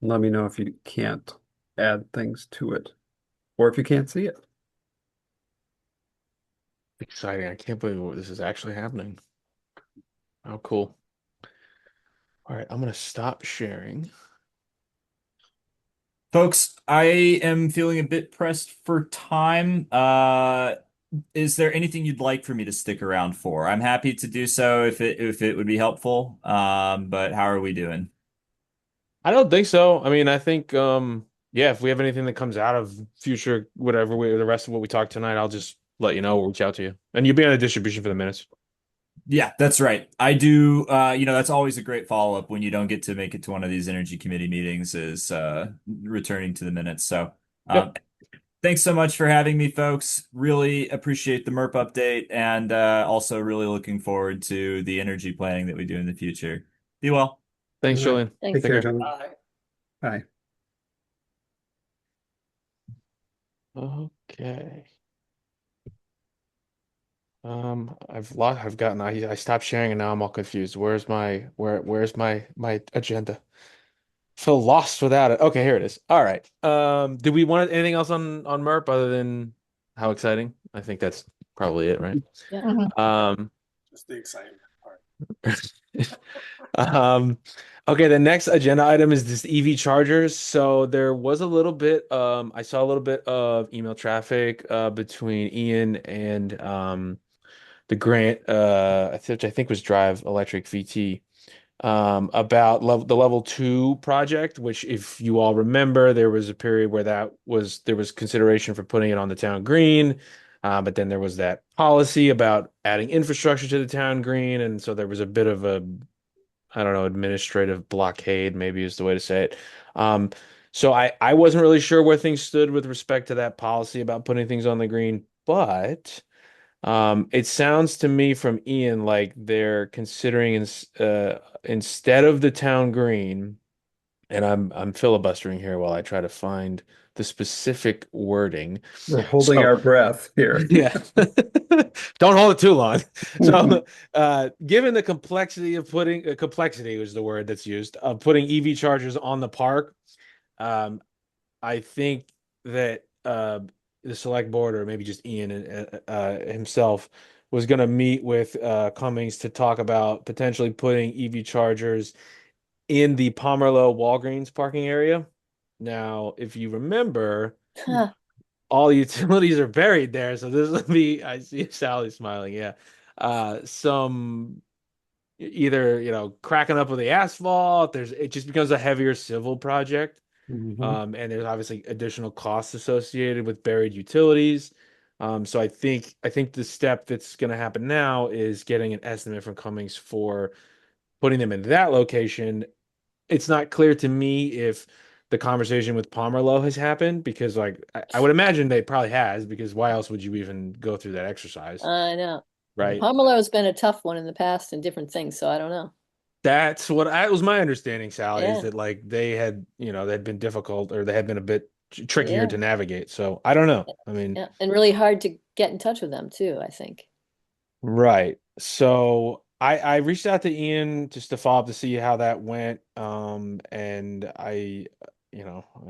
let me know if you can't add things to it or if you can't see it. Exciting. I can't believe this is actually happening. Oh, cool. All right, I'm gonna stop sharing. Folks, I am feeling a bit pressed for time. Is there anything you'd like for me to stick around for? I'm happy to do so if it would be helpful. But how are we doing? I don't think so. I mean, I think yeah, if we have anything that comes out of future whatever the rest of what we talked tonight, I'll just let you know, we'll reach out to you. And you'll be on the distribution for the minutes. Yeah, that's right. I do. That's always a great follow-up when you don't get to make it to one of these energy committee meetings is returning to the minutes. So, um, Yep. thanks so much for having me, folks. Really appreciate the MERP update and also really looking forward to the energy planning that we do in the future. Be well. Thanks, All right. Julian. Take Thanks. care, Take care. gentlemen. Bye. Bye. Okay. I've gotten I stopped sharing and now I'm all confused. Where's my agenda? Feel lost without it. Okay, here it is. All right. Do we want anything else on MERP other than how exciting? I think that's probably it, right? Yeah. Mhm. Um, Just the excitement part. um, okay, the next agenda item is this EV chargers. So there was a little bit, I saw a little bit of email traffic between Ian and the grant, which I think was Drive Electric VT, about the level two project, which if you all remember, there was a period where there was consideration for putting it on the town green. But then there was that policy about adding infrastructure to the town green, and so there was a bit of a, I don't know, administrative blockade, maybe is the way to say it. Um, so I wasn't really sure where things stood with respect to that policy about putting things on the green, but it sounds to me from Ian like they're considering instead of the town green, and I'm filibustering here while I try to find the specific wording. We're holding So our breath here. yeah. Don't hold it too long. So, given the complexity of putting complexity was the word that's used of putting EV chargers on the park, um, I think that the select board or maybe just Ian himself was going to meet with Cummings to talk about potentially putting EV chargers in the Pomerleau Walgreens parking area. Now, if you remember, Huh. all utilities are buried there. So this will be, I see Sally smiling. Yeah. Some either, cracking up with the asphalt, it just becomes a heavier civil project. Mhm. And there's obviously additional costs associated with buried utilities. So I think the step that's going to happen now is getting an estimate from Cummings for putting them in that location. It's not clear to me if the conversation with Pomerleau has happened because, like, I would imagine they probably has because why else would you even go through that exercise, I know. right? Pomeroy's been a tough one in the past and different things, so I don't know. That's what I was my understanding, Sally, is Yeah, that like they'd been difficult or they had been a bit trickier yeah, to navigate. So I don't know. I mean, yeah, and really hard to get in touch with them too, I think. right. So I reached out to Ian just to follow up to see how that went. And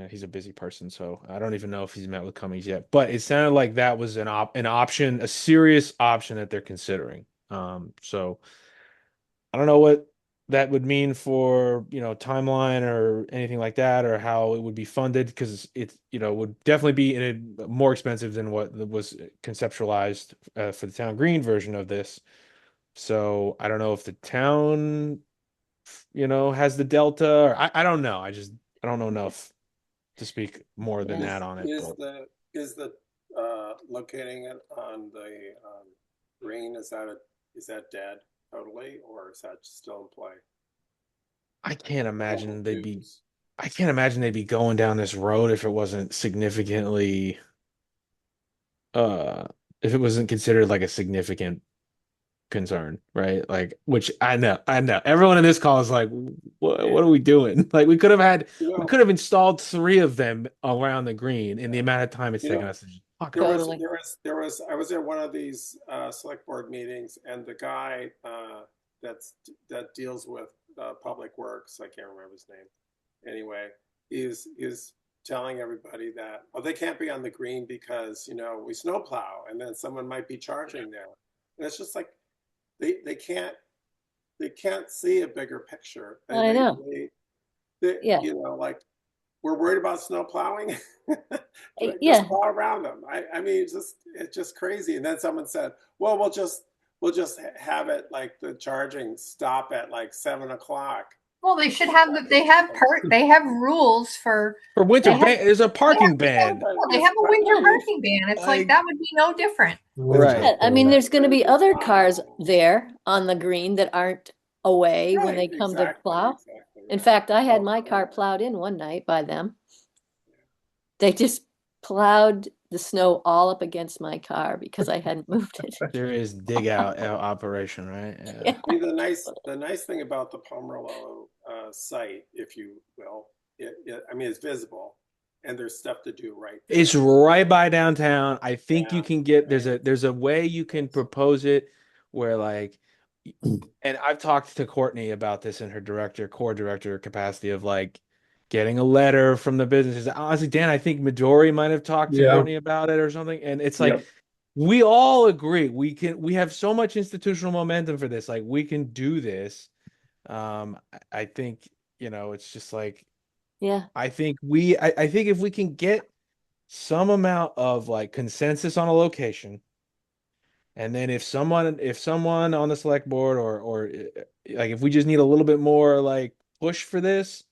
he's a busy person, so I don't even know if he's met with Cummings yet. But it sounded like that was an option, a serious option that they're considering. So I don't know what that would mean for, timeline or anything like that, or how it would be funded, because would definitely be more expensive than what was conceptualized for the town green version of this. So I don't know if the town, has the delta, or I don't know. I don't know enough to speak more than Yeah. Is that on it, is but the locating it on the green, is that dead totally, or is that still in play? I can't imagine they'd be Dues. I can't imagine they'd be going down this road if it wasn't significantly uh if it wasn't considered like a significant concern, right? Like, which I know. Everyone in this call is like, what Yeah. are we doing? Like, You we know, could have installed three of them around the green in the amount of time it's you taken know, us to just talk there about was, Totally. I was in one of these select board meetings, and the guy that deals with public works, I can't remember his name. Anyway, he's telling everybody that, oh, they can't be on the green because, we snowplow, and then someone might be charging there. And it's just like they can't see a bigger picture. I know. Yeah. Like, we're worried about snow plowing. Just Yeah. plow around them. I mean, it's just crazy. And then someone said, well, we'll just have it like the charging stop at like 7 o'clock. Well, they should have they have rules for for winter they have ban. There's a they have, parking ban. they have a winter Yeah. parking ban. It's like Like, that would be no different. right. Yeah, I mean, there's going to be other cars there on the green that aren't away when Right, they come to exactly, plow. exactly. In Yeah. fact, I had Well, my car plowed in one night by them. They just plowed the snow all up against my car because I hadn't moved it. Serious dig out operation, right? Yeah. Yeah. I mean, the nice thing about the Pomerleau site, if you will, I mean, it's visible, and there's stuff to do right It's there. right by downtown. I think you Yeah, can get right. there's a way you can Yes. propose it where like and I've talked to Courtney about this in her core director capacity of like getting a letter from the businesses. Honestly, Dan, I think Midori might have talked to Yeah. Courtney about it or something. And it's like Yep. we all agree we have so much institutional momentum for this. Like we can do this. I think, it's just like Yeah. I think if we can get some amount of like consensus on a location, and then if someone on the select board or like if we just need a little bit more like push for this,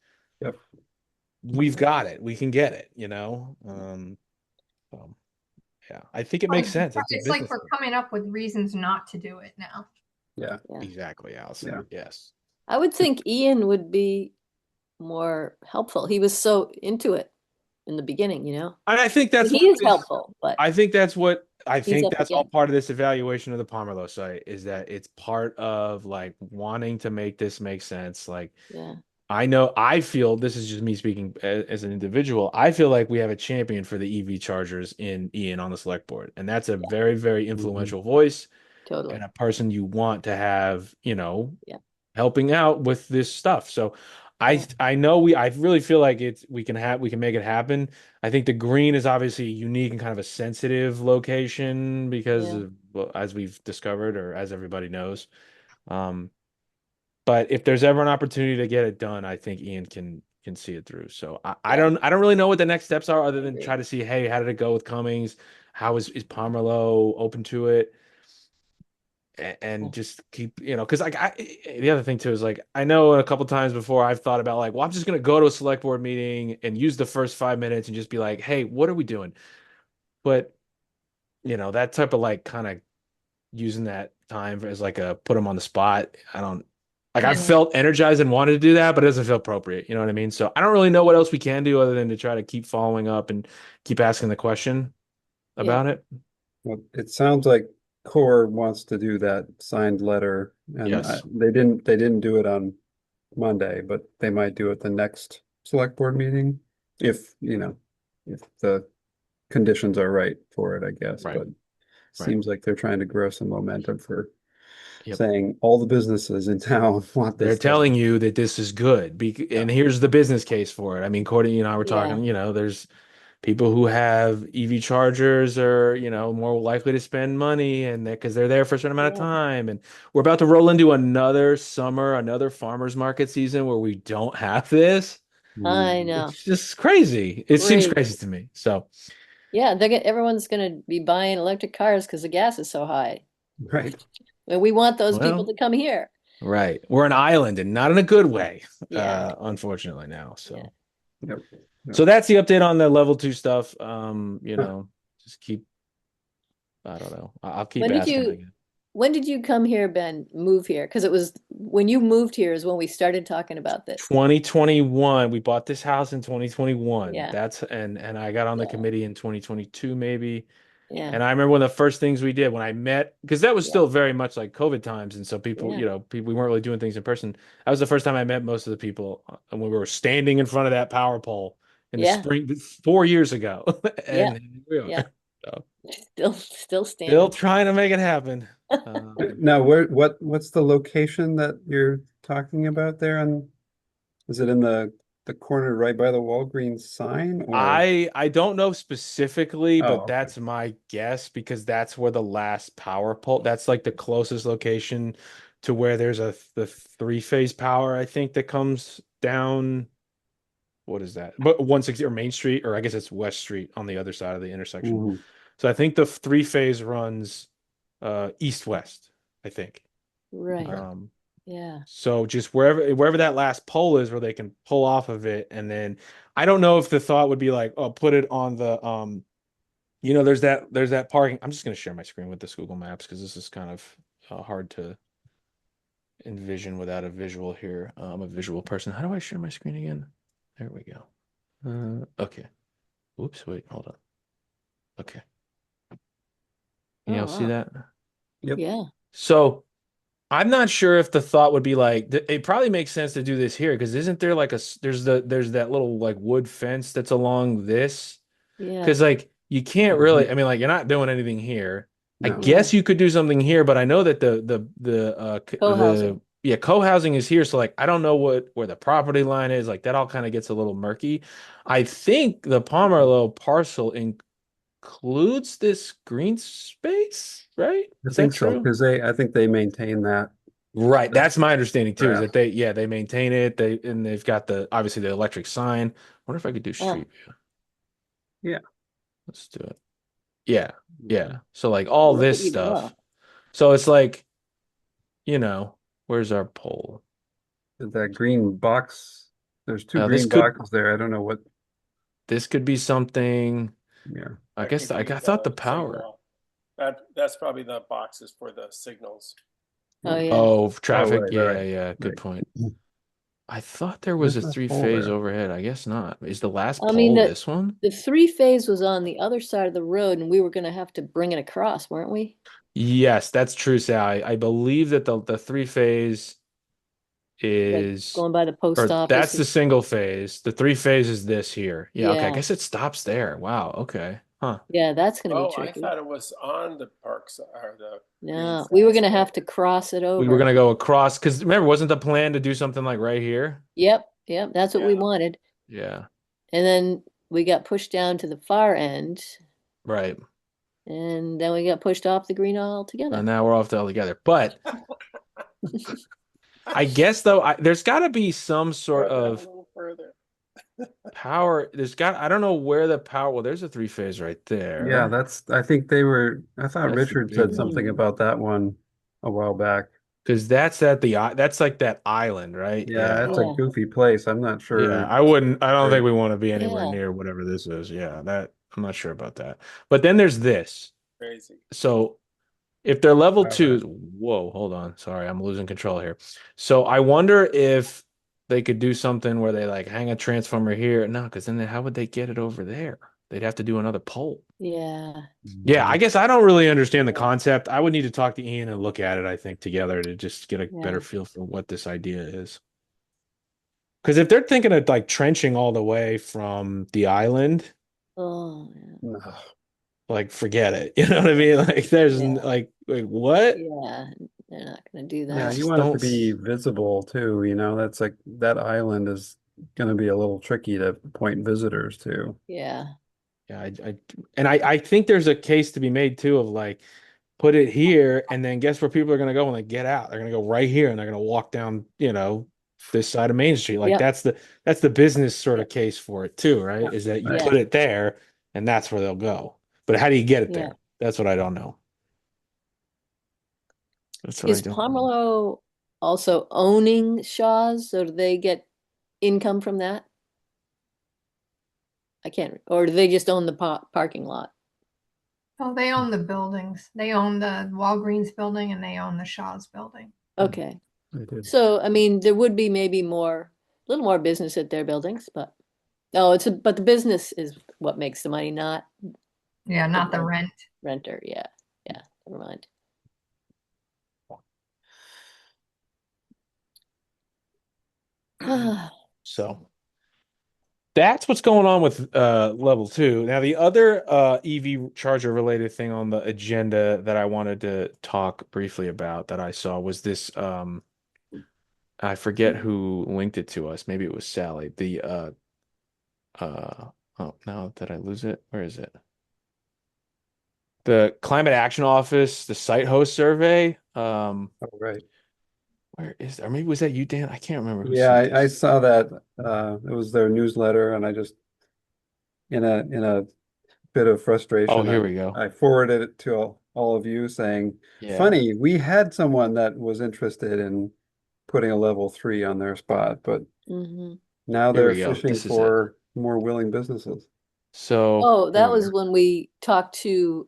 Yep. we've got it. We can get it, so, yeah, I think it makes sense. It's a It's like business we're thing. coming up with reasons not to do it now. Yeah. Yeah. Exactly, Yeah. Allison. Yes. I would think Ian would be more helpful. He was so into it in the beginning, you know? And I think that's He what is this helpful, but I he's think up that's all against. part of this evaluation of the Pomerleau site is that it's part of like wanting to make this make sense. Like Yeah. I feel this is just me speaking as an individual. I feel like we have a champion for the EV chargers in Ian on the select board. And that's a very, very Mhm. influential voice Totally. and a person you want to have, Yeah. helping out with this stuff. So Yeah. I really feel like we can make it happen. I think the green is obviously unique and kind of a sensitive location because Yeah. of, well, as we've discovered or as everybody knows. Um, but if there's ever an opportunity to get it done, I think Ian can see it through. So Yeah. I don't really know what the next steps are other I than agree. try to see, hey, how did it go with Cummings? How is Pomerleau open to it? And Yeah. just keep, because like the other thing too is like I know a couple times before I've thought about like, well, I'm just gonna go to a select board meeting and use the first 5 minutes and just be like, hey, what are we doing? But that type of like kind of using that time as like a put them on the spot. I don't like I've Yeah. felt energized and wanted to do that, but it doesn't feel appropriate. You know what I mean? So I don't really know what else we can do other than to try to keep following up and keep asking the question Yeah. about it. Well, it sounds like Core wants to do that signed letter, and Yes. they didn't do it on Monday, but they might do it the next select board meeting if, if the conditions are right for it, I guess. Right. But Right. seems like they're trying to grow some momentum for Yep. saying all the businesses in town want They're this thing. telling you that this is good. And here's the business case for it. I mean, Courtney and I were Yeah. talking, there's people who have EV chargers are, more likely to spend money and because they're there for a certain amount of Yeah. time. And we're about to roll into another summer, another farmers market season where we don't have this. I Mm, know. It's just crazy. It seems Crazy. crazy to me. So, Yeah, everyone's gonna be buying electric cars because the gas is so high. right. And we want those people well, to come here. right. We're an island and not in a good way, Yeah. unfortunately now. Yeah. So. Yep. So Yep. that's the update on the level 2 stuff. Just keep, I don't know. I'll keep When did asking, I you guess. when did you come here, Ben, move here? Because it was when you moved here is when we started talking about this. 2021. We bought this house in 2021. Yeah, And I got on the yeah, committee in 2022 maybe. yeah, And I remember one of the first things we did when I met, because that was yeah, still very much like COVID times, and so people, yeah, people we weren't really doing things in person. That was the first time I met most of the people when we were standing in front of that power pole in the yeah, spring 4 years ago, yeah, and here we are. yeah. So, Still still standing. trying to make it happen. Now, what's the location that you're talking about there? And is it in the corner right by the Walgreens sign or? I don't know specifically, but Oh, okay. that's my guess because that's where the last power pole. That's like the closest location to where there's the three-phase power, I think, that comes down. What is that? But 160 or Main Street, or I guess it's West Street on the other side of the intersection. Mhm. So I think the three-phase runs east-west, I think. Right. Okay. Yeah. So just wherever that last pole is where they can pull off of it, and then I don't know if the thought would be like, oh, put it on the there's that parking. I'm just gonna share my screen with this Google Maps because this is kind of hard to envision without a visual here. I'm a visual person. How do I share my screen again? There we go. Okay. Oops, wait, hold on. Okay. Can Oh, y'all see wow. that? Yep. Yeah. So I'm not sure if the thought would be like it probably makes sense to do this here because isn't there like there's that little like wood fence that's along this Yeah. because like you can't really Mhm. I mean like you're not doing anything here. I No. guess No. you could do something here, but I know that the Co-housing. yeah co-housing is here, so like I don't know where the property line is. Like that all kind of gets a little murky. I think the Pomerleau parcel includes this green space, right? I Is that think so true? because I think they maintain that Right. that That's my understanding too, is grass. that they maintain it. They've got obviously the electric sign. Wonder if I could do Oh, street view. Yeah. Let's do it. Yeah. Mhm. Yeah. So like oh, all look at this you stuff. go. So it's like, where's our pole? That green box. There's two Now this green could boxes there. I don't know what. this could be something. Yeah. I That guess could I be thought the the power. signal. That's probably the boxes for the signals. Oh, Mm. yeah. Oh, Oh, traffic. right, Yeah, right, yeah, good right. point. I thought there was There's a no pole three-phase there. overhead. I guess not. Is the last I mean, pole this one? the three phase was on the other side of the road, and we were going to have to bring it across, weren't we? Yes, that's true, Sally. I believe that the three-phase Like is going by the post or office. that's the single phase. The three phase is this here. Yeah, okay. I Yeah. guess it stops there. Wow, okay. Huh. Yeah, that's going to be Oh, I tricky. thought it was on the parks or the green No, we were side. going to So have to cross it We were over. gonna go across because remember, wasn't the plan to do something like right here? Yep. Yep. That's what we yeah, wanted. Yeah, And then we got pushed down to the far end, right. and then we got pushed off the green And altogether. now we're off all together. But I guess though, there's got to be some sort go down a of little further. power. I don't know where the power. Well, there's a three phase right Yeah, there. I think they were, I thought That's the Richard big said one. something Hmm. about that one a while back. Because that's like that island, right? Yeah, Yeah. it's a Yeah. goofy place. I'm not Yeah, sure. I don't think Or, we want to be anywhere Yeah. near whatever this is. Yeah, I'm not sure about that. But then there's this. Crazy. So if they're level all right. two, whoa, hold on. Sorry, I'm losing control here. So I wonder if they could do something where they like hang a transformer here. No, because then how would they get it over there? They'd have to do another pole. Yeah. Yeah, I Mhm. guess I don't really understand the Yeah. concept. I would need to talk to Ian and look at it, I think, together to just get a better Yeah. feel for what this idea is. Because if they're thinking of like trenching all the way from the island, Oh, yeah. No. like forget it. You know what I mean? Like there's Yeah. like what? Yeah. They're not going to do I Yeah, that. you just want it don't to be visible too, that's like that island is going to be a little tricky to point visitors to. Yeah. yeah, I think there's a case to be made too of like put it here and then guess where people are gonna go when they get out? They're gonna go right here and they're gonna walk down, this side of Main Street. Like Yep. that's the business sort of Yep. case for it too, right? Is that you Right. put Yeah. it there and that's where they'll go. But how do you get it Yeah. there? That's what I don't know. That's what I Is don't know. Pomerleau also owning Shaw's? So do they get income from that? I can't, or do they just own the parking lot? Oh, they own the buildings. They own the Walgreens building and they own the Shaw's building. Okay. They did. So, I mean, there would be maybe a little more business at their buildings, but no, but the business is what makes the money, not Yeah, not the the rent. renter. Yeah. Yeah. Never mind. So that's what's going on with level two. Now, the other EV charger related thing on the agenda that I wanted to talk briefly about that I saw was this I forget who linked it to us. Maybe it was Sally. The oh, now did I lose it? Where is it? The Climate Action Office, the site host survey. Oh, right. Where is, or maybe was that you, Dan? I can't remember who Yeah, sent I this. saw that. It was their newsletter, and I just in a bit of Oh, frustration, here we go. I forwarded it to all of you saying, Yeah, funny, we had someone that was interested in putting a level 3 on their spot, but Hmm. now here they're we go. fishing This is it. for more willing businesses. So Oh, here that we was are. when we talked to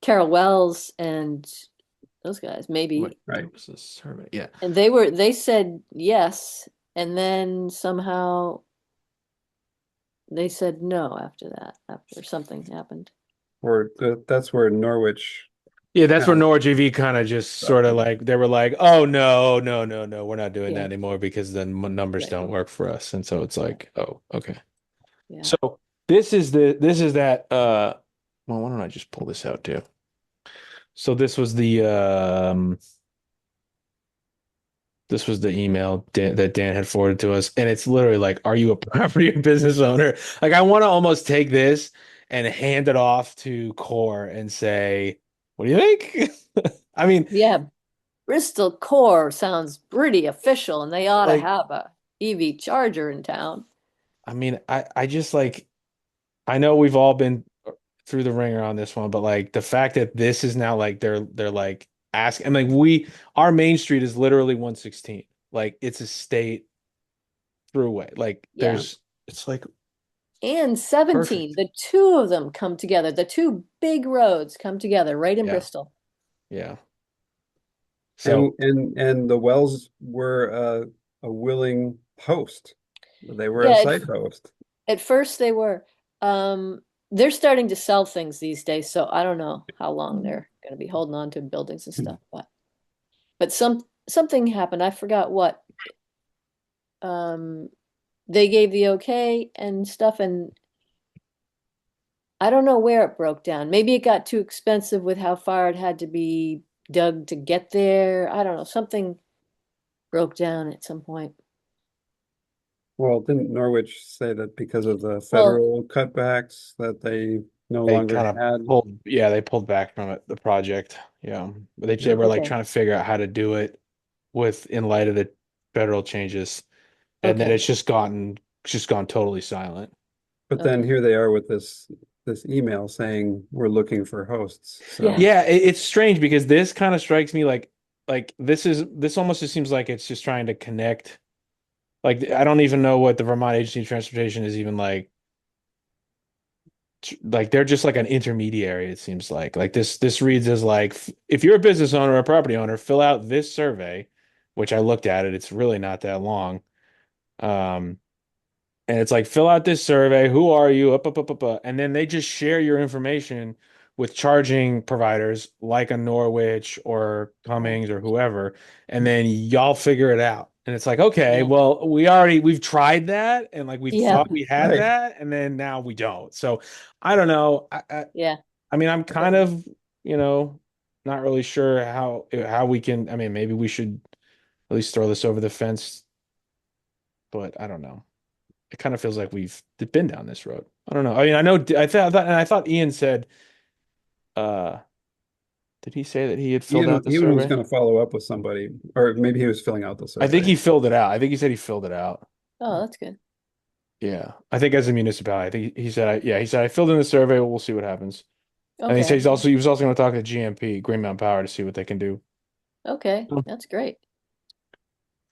Carol Wells and those guys, Wait, maybe. Right. there was a survey. Yeah. And they said yes, and then somehow they said no after that, after something happened. Or that's where Norwich Yeah, that's kind where of Norwich EV kind of just sort dropped of them. like they were like, "Oh no, no, no, no, we're not doing that Yeah, anymore because the numbers right. don't work for us." And so it's Yeah, like, "Oh, okay." yeah. So this is that well, why don't I just pull this out too? So this was the email that Dan had forwarded to us, and it's literally like, "Are you a property or business owner?" Like, I want to almost take this and hand it off to Core and say, "What do you think?" I mean, Yeah, Bristol Core sounds pretty official, and they ought to like, have a EV charger in town. I just like, I know we've all been through the ringer on this one, but like the fact that this is now like they're like asking, and like our main street is literally 116, like it's a state throughway, like Yeah. it's like And 17, perfect. the two of them come together. The two big roads come together right in Yeah, Bristol. yeah. And So and the Wells were a willing host. They were a Yeah, site host. at first they were. Um, they're starting to sell things these days, so I don't know how long they're going to be holding on to buildings and stuff. But something happened. I forgot what. Um, they gave the okay and stuff, and I don't know where it broke down. Maybe it got too expensive with how far it had to be dug to get there. I don't know. Something broke down at some point. Well, didn't Norwich say that because of the Well, federal cutbacks that they no they longer kind of had? pulled, yeah, they pulled back from it, the project. Yeah, but they Yeah. were like okay, trying to figure out how to do it with in light of the federal changes, and then okay, it's just gone totally silent. But then okay. here they are with this email saying we're looking for hosts. Yeah, So Yeah, it's strange because this kind of strikes me like this almost just seems like it's just trying to connect. Like I don't even know what the Vermont Agency of Transportation is even like they're just like an intermediary, it seems like this reads as like if you're a business owner or a property owner, fill out this survey, which I looked at it. It's really not that long. Um, and it's like fill out this survey. Who are you? Up. And then they just share your information with charging providers like a Norwich or yeah, Cummings or whoever, and then y'all figure it out. And it's like, okay, yeah, well, we've tried that and like we yeah, thought we had right. that, and then now we don't. So I don't know. yeah. I mean, I'm kind Okay. of, you know, not really sure how we can. I mean, maybe we should at least throw this over the fence, but I don't know. It kind of feels like we've been down this road. I don't know. I mean, I know and I thought Ian said, uh, did he say that he had filled out the Ian was survey? going to follow up with somebody, or maybe he was filling out the I think survey. he filled it out. I think he said he filled it out. Oh, that's good. Yeah. I think as a municipality, I think he said, yeah, he said I filled in the survey. We'll see what happens. And he said Okay, he was also going to talk to GMP, Green Mountain Power, to see what they can do. okay, that's great.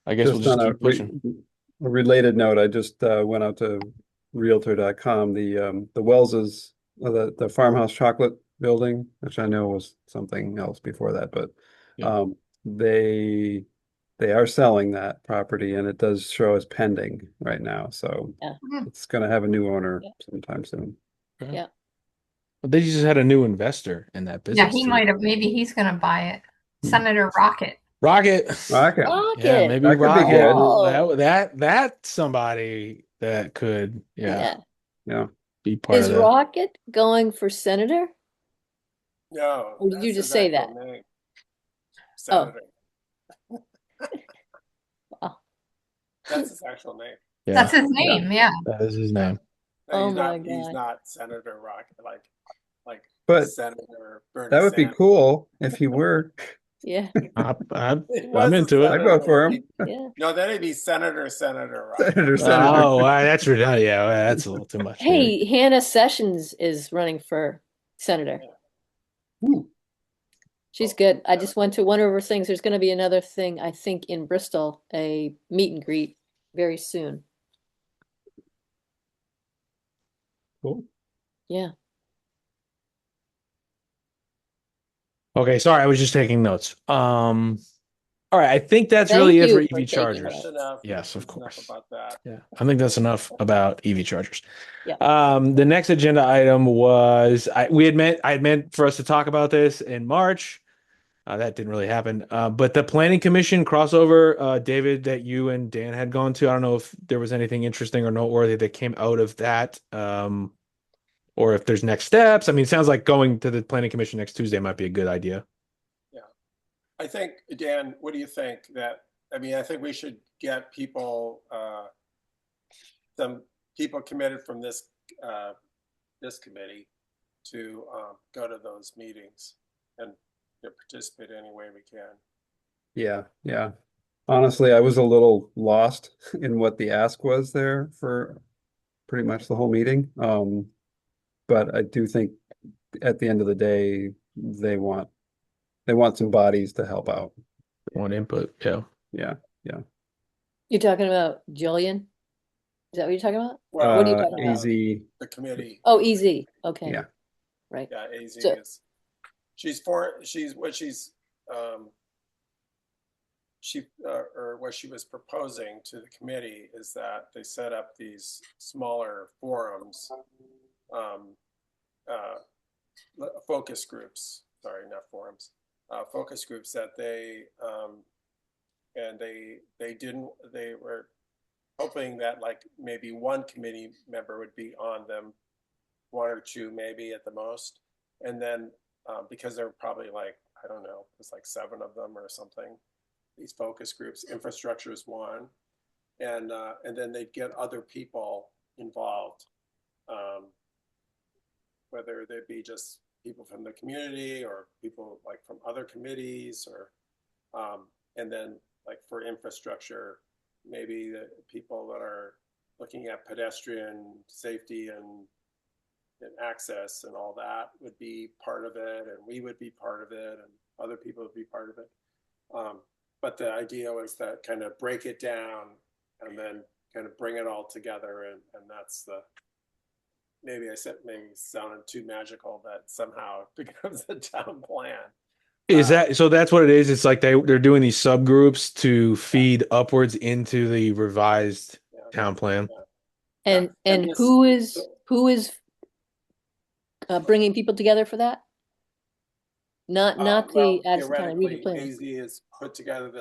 I guess we'll Just just on keep pushing. a related note, I just went out to Realtor.com. The Wellses the farmhouse chocolate building, which I know was something else before that, but Yeah. they are selling that property and it does show as pending right now. So Yeah. it's going to have a new owner Yeah. sometime soon. Okay. Yeah. But they just had a new investor in that Yeah, business he too. might have. Maybe he's going to buy it. Senator Rocket. Rocket. Okay. Yeah, Rocket. maybe That could be Rocket. good. Oh, That's somebody that could, yeah. Yeah. be part of Is the. Rocket going for senator? No, Or did you that's just his say actual that? name, Oh, Senator. wow. That's his actual name. That's Yeah, his Yeah. name. Yeah. that is his name. No, Oh my he's God. not Senator Rocket, like But Senator Bernie that would be Sanders. cool if he were. Yeah. He I'm was a into it. I'd vote for senator. him. Yeah. No, then it'd be Senator Rocket. Senator. Oh, that's redundant. Yeah, well, that's a little too much. Hey, Hannah Sessions is running for senator. Ooh. She's good. I just went to one of her things. There's going to be another thing, I think, in Bristol, a meet and greet very soon. Cool. Yeah. Okay, sorry, I was just taking notes. All right, I think that's Thank really it for you for EV taking chargers. That's notes. enough. Yes, of That's enough course. about that. Yeah, I think that's enough about EV chargers. Yeah. The next agenda item was I had meant for us to talk about this in March. That didn't really happen. But the planning commission crossover, David, that you and Dan had gone to, I don't know if there was anything interesting or noteworthy that came out of that. Or if there's next steps. I mean, it sounds like going to the planning commission next Tuesday might be a good idea. Yeah. I think, Dan, what do you think I think we should get people, some people committed from this committee to go to those meetings and participate any way we can. Yeah. Yeah. Honestly, I was a little lost in what the ask was there for pretty much the whole meeting. But I do think at the end of the day, they want some bodies to help out. One input. Yeah. Yeah. Yeah. You're talking about Jillian? Is that what you're talking about? Well, What are you talking about? AZ. the committee. Oh, EZ. Okay. Yeah. Right. Yeah, AZ So- is. What she was proposing to the committee is that they set up these smaller forums, focus groups. Sorry, not forums. Focus groups that they were hoping that like maybe one committee member would be on them, one or two maybe at the most, and then because there were probably like, I don't know, it's like 7 of them or something. These focus groups, infrastructure is one, and then they'd get other people involved, whether they be just people from the community or people like from other committees, or and then like for infrastructure, maybe the people that are looking at pedestrian safety and access and all that would be part of it, and we would be part of it, and other people would be part of it. But the idea was that kind of break it down and then kind of bring it all together, and that's the, maybe it sounded too magical that somehow it becomes a town plan. Is that so? That's what it is. It's like they're doing these subgroups to feed upwards into the revised town plan. And who is bringing people together for that? Not the Addison County Regional theoretically, Planning. AZ has put together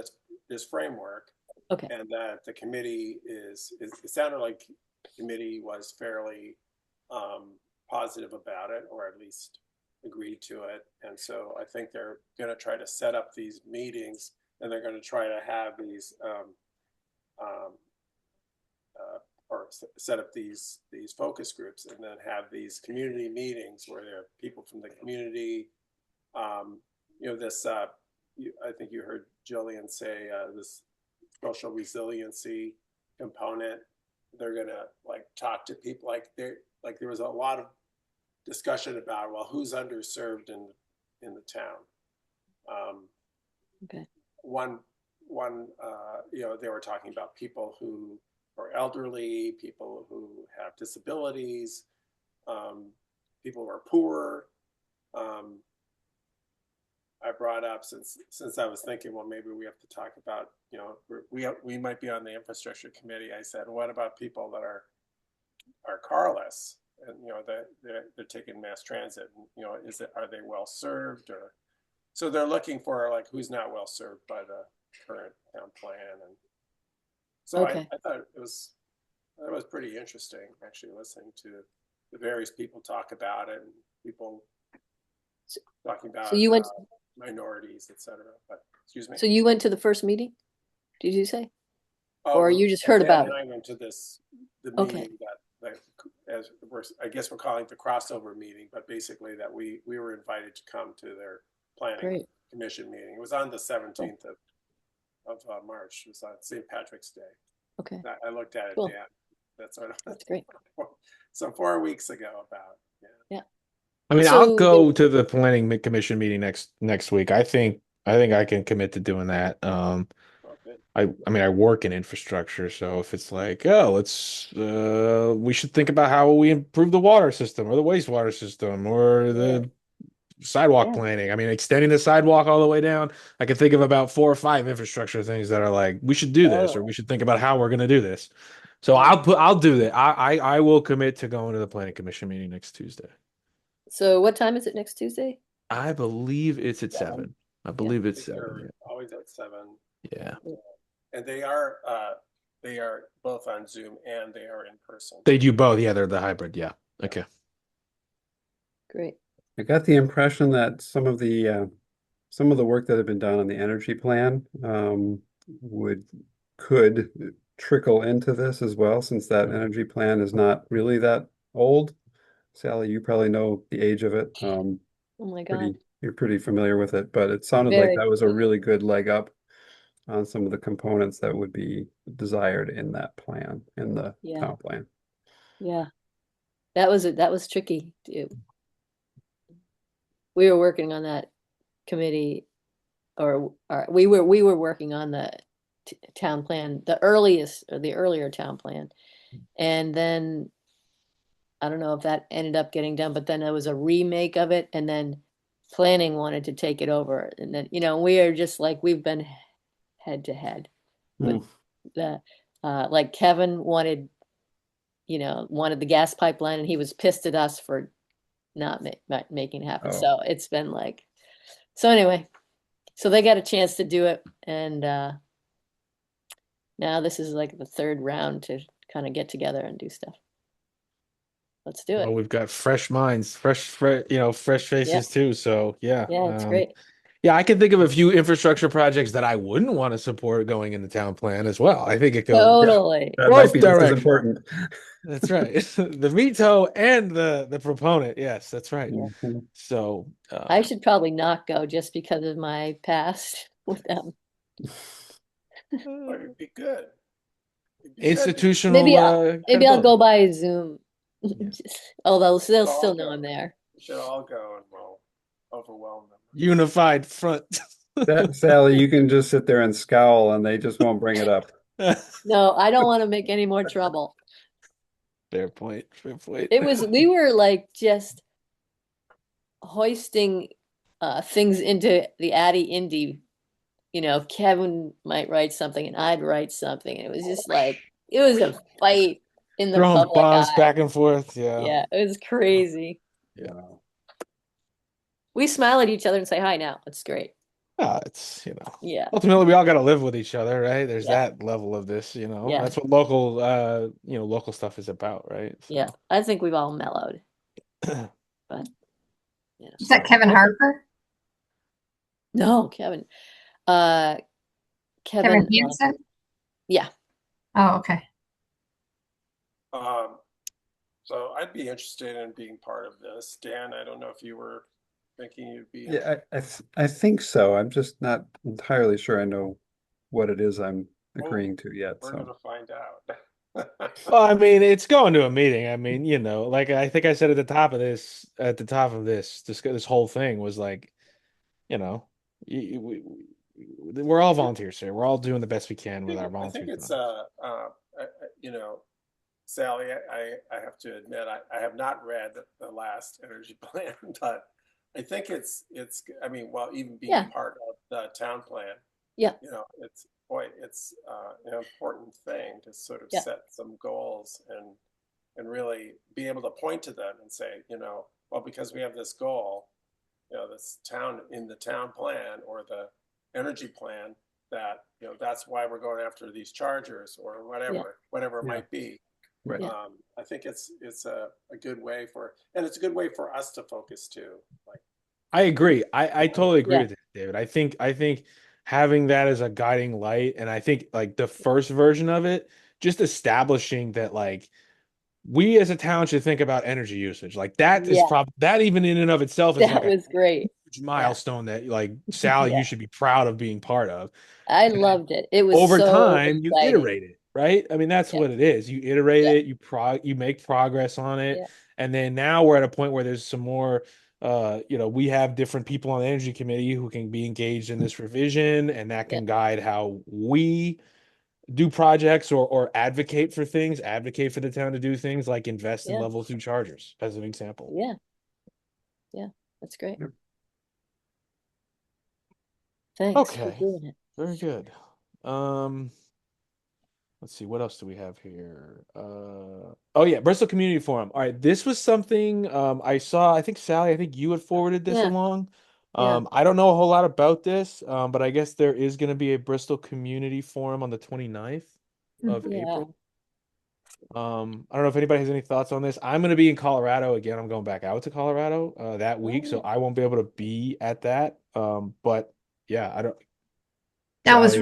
this framework, Okay. and that the committee it sounded like the committee was fairly positive about it, or at least agreed to it. And so I think they're going to try to set up these meetings, and they're going to try to have these or set up these focus groups, and then have these community meetings where there are people from the community. I think you heard Jillian say this social resiliency component. They're gonna like talk to people, there was a lot of discussion about, well, who's underserved in the town. Okay. They were talking about people who are elderly, people who have disabilities, people who are poor. I brought up since I was thinking, well, maybe we have to talk about, we might be on the infrastructure committee. I said, what about people that are carless, and they're taking mass transit, and are they well served, or so they're looking for like who's not well served by the current town plan, and so Okay. I thought it was pretty interesting actually listening to the various people talk about it, and people talking So about you went, minorities, etc. But excuse me. so you went to the first meeting, did you say? Oh, Or you just heard Dan about and it? I went to the Okay. meeting that as I guess we're calling it the crossover meeting, but basically that we were invited to come to their planning Great. commission meeting. It was on the 17th of March. It was on St. Patrick's Day. Okay. I looked at it, Cool. Dan. That's sort of That's great. so 4 weeks ago about, yeah. Yeah. I mean, I'll So go to the planning commission meeting next week. I think I can commit to doing that. Oh, good. I mean, I work in infrastructure, so if it's like, oh, we should think about how we improve the water system or the wastewater system or Yeah. the sidewalk yeah. planning. I mean, extending the sidewalk all the way down. I can think of about 4 or 5 infrastructure things that are like, we should do this, or Totally. we should think about how we're going to do this. So Totally. I'll do that. I will commit to going to the planning commission meeting next Tuesday. So what time is it next Tuesday? I believe it's at 7. I Yeah. believe I it's think 7. they're always at 7. Yeah. And they are both on Zoom and they are in person. They do both. Yeah, they're the hybrid. Yeah. Okay. Great. I got the impression that some of the work that had been done on the energy plan could trickle into this as well, since that energy plan is not really that old. Sally, you probably know the age of it. Oh my God. You're pretty familiar with it, but it sounded like Very. that was a really good leg up on some of the components that would be desired in that plan, in the Yeah. town plan. Yeah. That was tricky too. We were working on that committee, or we were working on the town plan, the earlier town plan. And then I don't know if that ended up getting done, but then there was a remake of it, and then planning wanted to take it over. And then, we are just like, we've been head to head with the, like Kevin wanted the gas pipeline, and he was pissed at us for not making it happen. Oh. So it's been like, so anyway, so they got a chance to do it. And now this is like the third round to kind of get together and do stuff. Let's do Well, it. we've got fresh minds, fresh Yeah. faces too. So yeah. Yeah, it's great. Yeah, I can think of a few infrastructure projects that I wouldn't want to support going in the town plan as well. I think it goes Totally. That might both be just as directions. important. That's right. The veto and the proponent. Yes, that's right. Yeah. Mhm. So I should probably not go just because of my past with them. But it'd be good. It'd be good. institutional Maybe I'll go credibility. by Zoom. Although they'll We'll all still know go. I'm there. We should all go and we'll overwhelm them. Unified front. Sally, you can just sit there and scowl and they just won't bring it up. No, I don't want to make any more trouble. Fair point. Fair point. We were like just hoisting things into the Addy Indy. Kevin might write something and I'd write something. And it was just like, it was a fight in the Throwing public bombs eye. back and forth. Yeah. Yeah, it was crazy. Yeah. Wow. We smile at each other and say hi now. It's great. It's, Yeah. ultimately we all got to live with each other, right? There's Yeah. that level of this, Yeah. That's what local stuff is about, right? So. Yeah. I think we've all mellowed. But, Is that Kevin Harper? No, Kevin. Kevin. Kevin Hansen? Yeah. Oh, okay. So I'd be interested in being part of this. Dan, I don't know if you were thinking you'd be. Yeah, I think so. I'm just not entirely sure I know what it is I'm agreeing to yet. We're So gonna find out. Well, I mean, it's going to a meeting. I mean, like I think I said at the top of this whole thing was like, we're all volunteers here. We're all doing the best we can with our I think volunteer it's time. you know, Sally, I have to admit, I have not read the last energy plan, but I think I mean, well, even being Yeah. part of the town plan, Yeah. it's an important thing to sort of Yeah. set some goals and really be able to point to them and say, well, because we have this goal, this town in the town plan or the energy plan, that that's why we're going after these chargers or Yeah. whatever it Yeah. might be. Right. Yeah. I think it's a good way and it's a good way for us to focus too. Like, I agree. I totally agree Yeah. with it, David. I think having that as a guiding light, and I think like the first version of it, just establishing that like we as a town should think about energy usage. Like that is Yeah. probably that even in and of itself is like That a was great. huge Yeah. milestone that like Sally, Yeah. you should be proud of being part of. I And then loved it. It was over so time, you exciting. iterate it, right? I mean, that's Yeah. what it is. You iterate Yeah. it, you make progress on it, Yeah. and then now we're at a point where there's some more we have different people on the energy committee who can be engaged in this revision, and that Yeah. can guide how we do projects or advocate for the town to do things like invest in Yeah. level 2 chargers, as an example. Yeah. Yeah. That's great. Yep. Thanks for Okay, doing it. very good. Um, let's see, what else do we have here? Oh yeah, Bristol Community Forum. All right, this was something I saw. I think Sally, I think you had forwarded this Yeah. along. Yeah. I don't know a whole lot about this, but I guess there is going to be a Bristol Community Forum on the 29th of Mhm. Yeah. April. I don't know if anybody has any thoughts on this. I'm going to be in Colorado again. I'm going back out to Colorado that week, so Oh, I won't be able to be at that. But yeah, I don't. Now, Sally,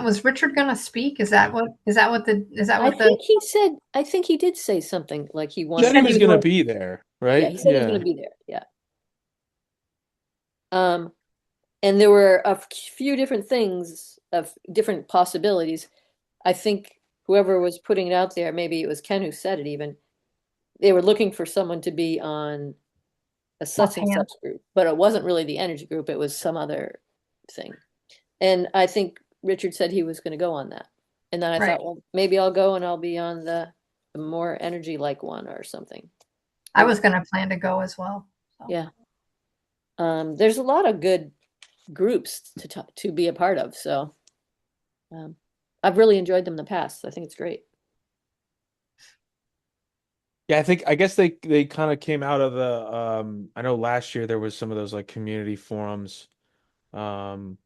was Richard gonna speak? Is that what I think he did say something like he said wanted, he said was he going to was be there, yeah, right? he said he was going Yeah. to be there. Yeah. And there were a few different things of different possibilities. I think whoever was putting it out there, maybe it was Ken who said it even, they were looking for someone to be on a such and offhand? such group, but it wasn't really the energy group, it was some other thing. And I think Richard said he was going to go on that. And then I Right. thought, well, maybe I'll go and I'll be on the more energy like one or something. I was gonna plan to go as well. So. Yeah. There's a lot of good groups to be a part of, so I've really enjoyed them in the past. I think it's great. Yeah, I guess they kind of came out of the I know last year there was some of those like community forums um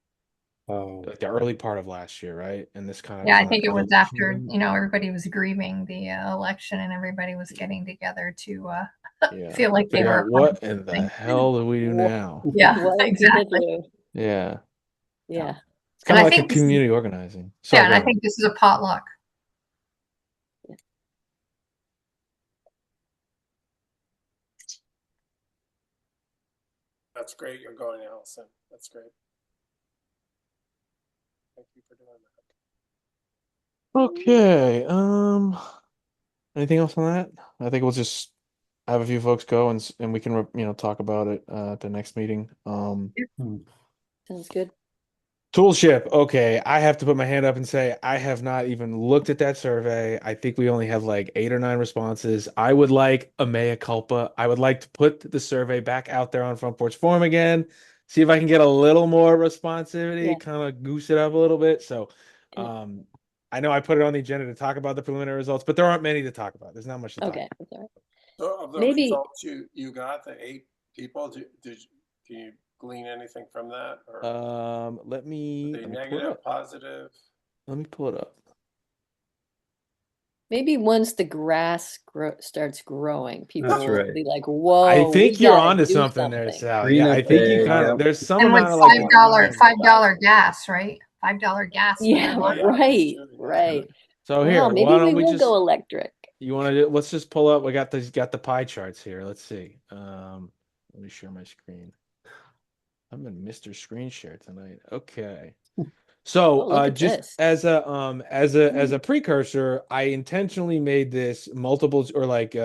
Oh, like the early part of last year, right? And this kind of Yeah, is I an think it was evolution of after, them. everybody was grieving the election and everybody was getting together to Yeah. feel like they Figure were out a part of what in the something. hell do we do What, now? Yeah, what to exactly. do? Yeah. Yeah. It's And kind of I like a think this is, community organizing. yeah, Sorry, and go I ahead. think this is a potluck. that's great. You're going, Allison. That's great. Thank you for doing that. Okay. Anything else on that? I think we'll just have a few folks go and we can talk about it at the next meeting. hmm. Sounds good. Toolship. Okay, I have to put my hand up and say I have not even looked at that survey. I think we only have like 8 or 9 responses. I would like a mea culpa. I would like to put the survey back out there on Front Porch Forum again, see if I can get a little more responsivity, Yeah. kind of goose it up a little bit. So, Yeah. I know I put it on the agenda to talk about the preliminary results, but there aren't many to talk about. There's not much to talk Okay. That's all right. So of the Maybe results you got, the 8 people, can you glean anything from that? Or about. are Let they me pull it negative, up. positive? Let me pull it up. once the grass starts growing, people That's will right. be like, I "Whoa, we think you're gotta onto do something there, something." Sal. Green Yeah, up I think you day. kind of Yep. there's some And with amount of like $5 gas, right? $5 gas for their Yeah, Oh lunch. yeah, that's right, true. Yeah. right. So Wow, here, why maybe don't we we will just go electric. you want to let's just pull up. We got the pie charts here. Let's see. Let me share my screen. I'm in Mr. Screen Share tonight. Okay. So, Oh, look at just this. as a precursor, I intentionally made this multiples or like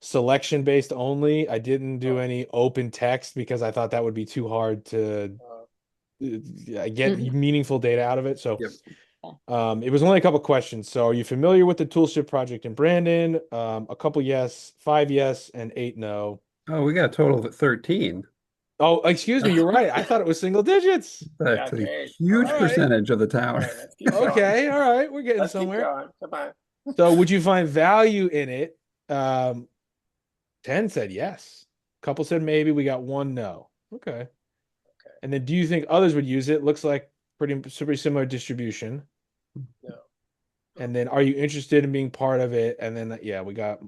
selection based only. I didn't do Oh, any open text because I thought that would be too hard to uh, get Mhm. meaningful data out of it. So Yep. It was only a couple questions. So are you familiar with the Toolship project in Brandon? A couple yes, 5 yes, and 8 no. Oh, we got a total of 13. Oh, excuse me, you're right. I thought it was single digits. Yeah, That's a great. All huge All right. right. percentage of the All town. right, let's keep going. Okay, all right. We're getting Let's keep somewhere. going. Come on. So would you find value in it? 10 said yes. Couple said maybe. We got one no. Okay. Okay. And then do you think others would use it? Looks like pretty similar distribution. No. And then are you interested in being part of it? And then yeah, we got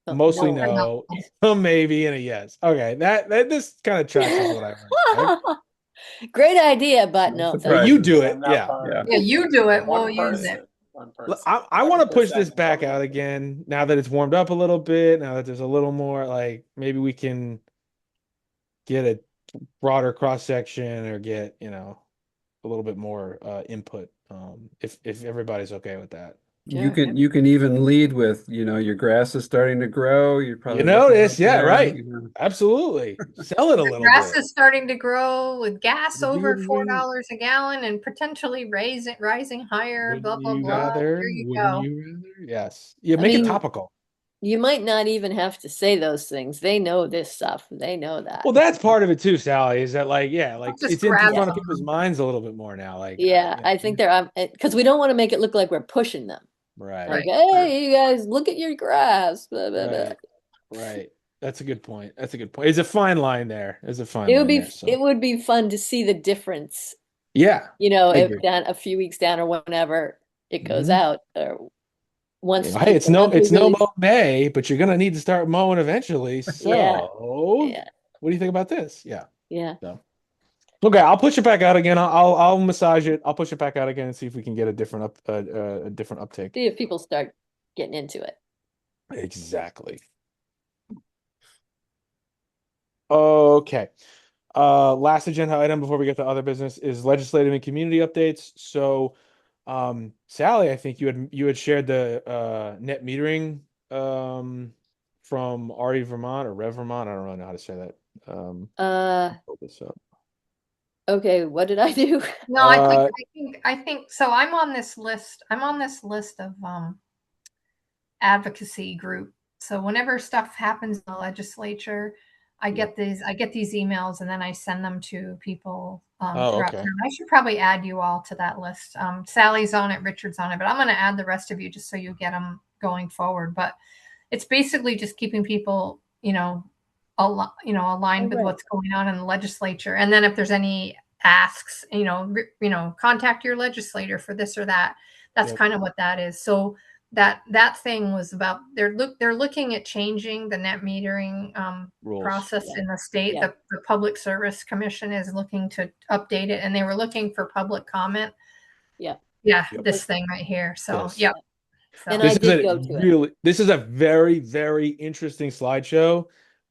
Oh, mostly no. no, some maybe, and a yes. Okay, that this kind of tracks with what I would expect. Great idea, but No no, So thank you you. do surprises. it, I'm not yeah. part of Yeah, it. you do it. We'll One use it. person. One person. I want to push 100% this back out Republican. again now that it's warmed up a little bit. Now that there's a little more, like maybe we can get a broader cross section or get a little bit more input. If everybody's okay with that. You Sure. can you can even lead with, your grass is starting to grow. You're You probably looking up notice, yeah, there, right. Absolutely. Sell it a little Grass bit. is starting to grow with gas over Wouldn't you $4 a gallon and potentially rising higher, blah, wouldn't blah, you blah. rather? There you Wouldn't go. you rather? Yes. Yeah, I make it mean, topical. you might not even have to say those things. They know this stuff. They know that. Well, that's part of it too, Sally, is that like, yeah, I'll like just it's in grab Yeah. front of some. people's minds a little bit more now. Like, Yeah, I think they're because we don't want to make it look like we're pushing them. right, Like, Right. hey, you guys, look at your grass. Blah, blah, blah. right, right. That's a good point. That's a good point. It's a fine line there. There's a fine It would line be there. So, it would be fun to see the difference, yeah, I if agree. down a few weeks down or whenever it goes Mhm. out, or once Hey, the ones we it's no really, mow May, but you're gonna need to start mowing eventually. yeah, So, yeah, what do you think about this? Yeah. yeah. So, okay, I'll push it back out again. I'll massage it. I'll push it back out again and see if we can get a different a different uptake. See if people start getting into it. Exactly. Okay. Last agenda item before we get to other business is legislative and community updates. So, Sally, I think you had shared the net metering from RE Vermont or Rev Vermont. I don't really know how to say that. Uh, Pull this up. okay, what did I do? No, I think so. I'm on this list. I'm on this list of advocacy group. So whenever stuff happens in the legislature, I get these emails and then I send them to people Oh, throughout okay. town. I should probably add you all to that list. Sally's on it, Richard's on it, but I'm going to add the rest of you just so you get them going forward. But it's basically just keeping people, aligned with right. what's going on in the legislature. And then if there's any asks, contact your legislator for this or that. That's Yep. kind of what that is. So that thing was about they're looking at changing the net metering Rules. process in the state. Yeah. The Public Service Commission is looking to update it, and they were looking for public comment. Yeah. Yeah, Yep. this thing right here. So This. yep. So And I did go to it. This is a very, very interesting slideshow.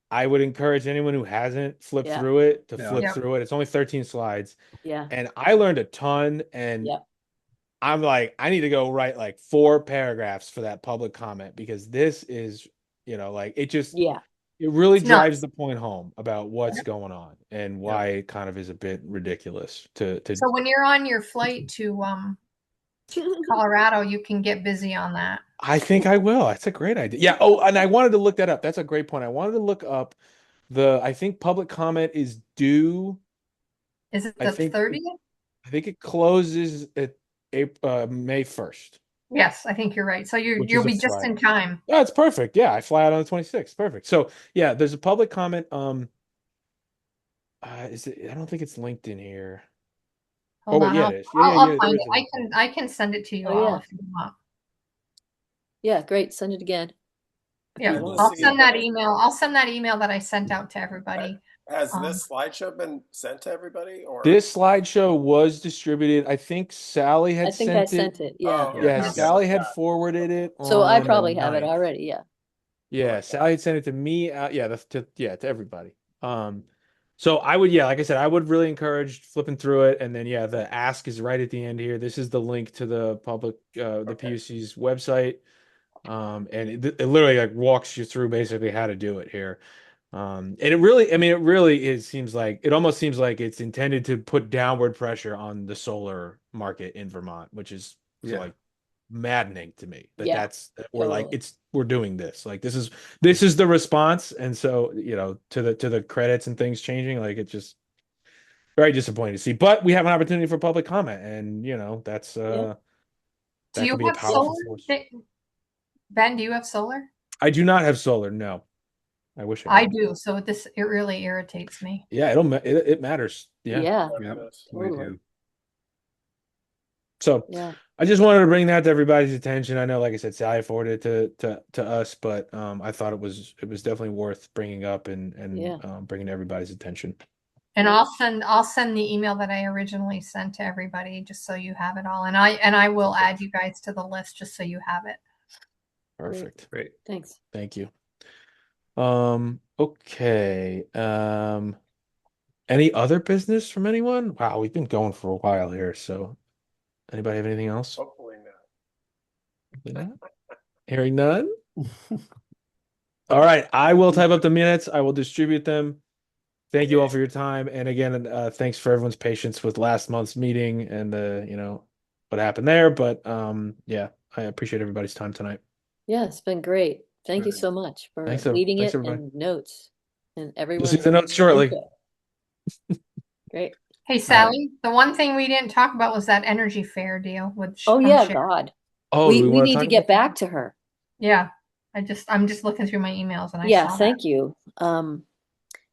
I would encourage anyone who hasn't flipped Yeah. through it to Yeah. flip Yep. through it. It's only 13 slides. Yeah. And I learned a ton. And Yep. I'm like, I need to go write like 4 paragraphs for that public comment because this is, like it Yeah. really It's drives nuts. the point home about what's going on and why it kind of is a bit ridiculous to So when you're on your flight to Colorado, you can get busy on that. I think I will. That's a great idea. Yeah. Oh, and I wanted to look that up. That's a great point. I wanted to look up I think public comment is due. Is it I the think 30th? I think it closes at May 1st, Yes, I think you're right. So which you'll is a be just in Friday. time. That's perfect. Yeah, I fly out on the 26th. Perfect. So yeah, there's a public comment. Is it? I don't think it's linked in here. Hold Oh, wait, on, yeah, I'll, it is. I'll, Yeah, I'll there find is it. a link in here. I can send it to you Oh, all yeah. if you want. Yeah, great. Send it again. Yeah, Good to I'll see send you. that email. I'll send that email that I sent out to everybody. Has this slideshow been sent to everybody or? This slideshow was distributed. I think Sally had I think I sent it. sent it. Yeah. Oh, Yeah, okay. Sally had forwarded it So I on the probably have it 9th. already. Yeah. Yeah, Okay. Sally had sent it to me. To everybody. So I would, like I said, I would really encourage flipping through it, and then the ask is right at the end here. This is the link to the the PUC's website, and it literally like walks you through basically how to do it here. And it really, I mean, it really is. It almost seems like it's intended to put downward pressure on the solar market in Vermont, which is So Yeah. like maddening to me that Yeah, we're like totally. we're doing this. Like this is the response. And so, to the credits and things changing, like it's just very disappointing to see. But we have an opportunity for public comment, and that's Yeah. Do that you could be a have powerful solar? force. Ben, do you have solar? I do not have solar, no. I wish I I did. do. So it really irritates me. Yeah, it matters. Yeah. Yeah, Yep, we totally. do. So Yeah. I just wanted to bring that to everybody's attention. I know, like I said, Sally forwarded it to us, but I thought it was definitely worth bringing up and Yeah. bringing to everybody's attention. And I'll send the email that I originally sent to everybody just so you have it all. And I will add you guys to the list just so you have it. Perfect. Great. Thanks. Thank you. Okay. Any other business from anyone? Wow, we've been going for a while here. So anybody have anything else? Hopefully not. Not? Hearing none? All right. I will type up the minutes. I will distribute them. Thank you all for your time. And again, thanks for everyone's patience with last month's meeting and what happened there. But yeah, I appreciate everybody's time tonight. Yeah, it's been great. Thank you Right. so much for Thanks, leading thanks it everybody. and notes and You'll see everyone's the notes shortly. input. Great. Hey, Sally, the one thing we didn't talk about was that energy fair deal with Oh from yeah, Sharon. God. Oh, do we We want to need talk to about get that? back to her. Yeah. I'm just looking through my emails and I Yeah, saw that. thank you.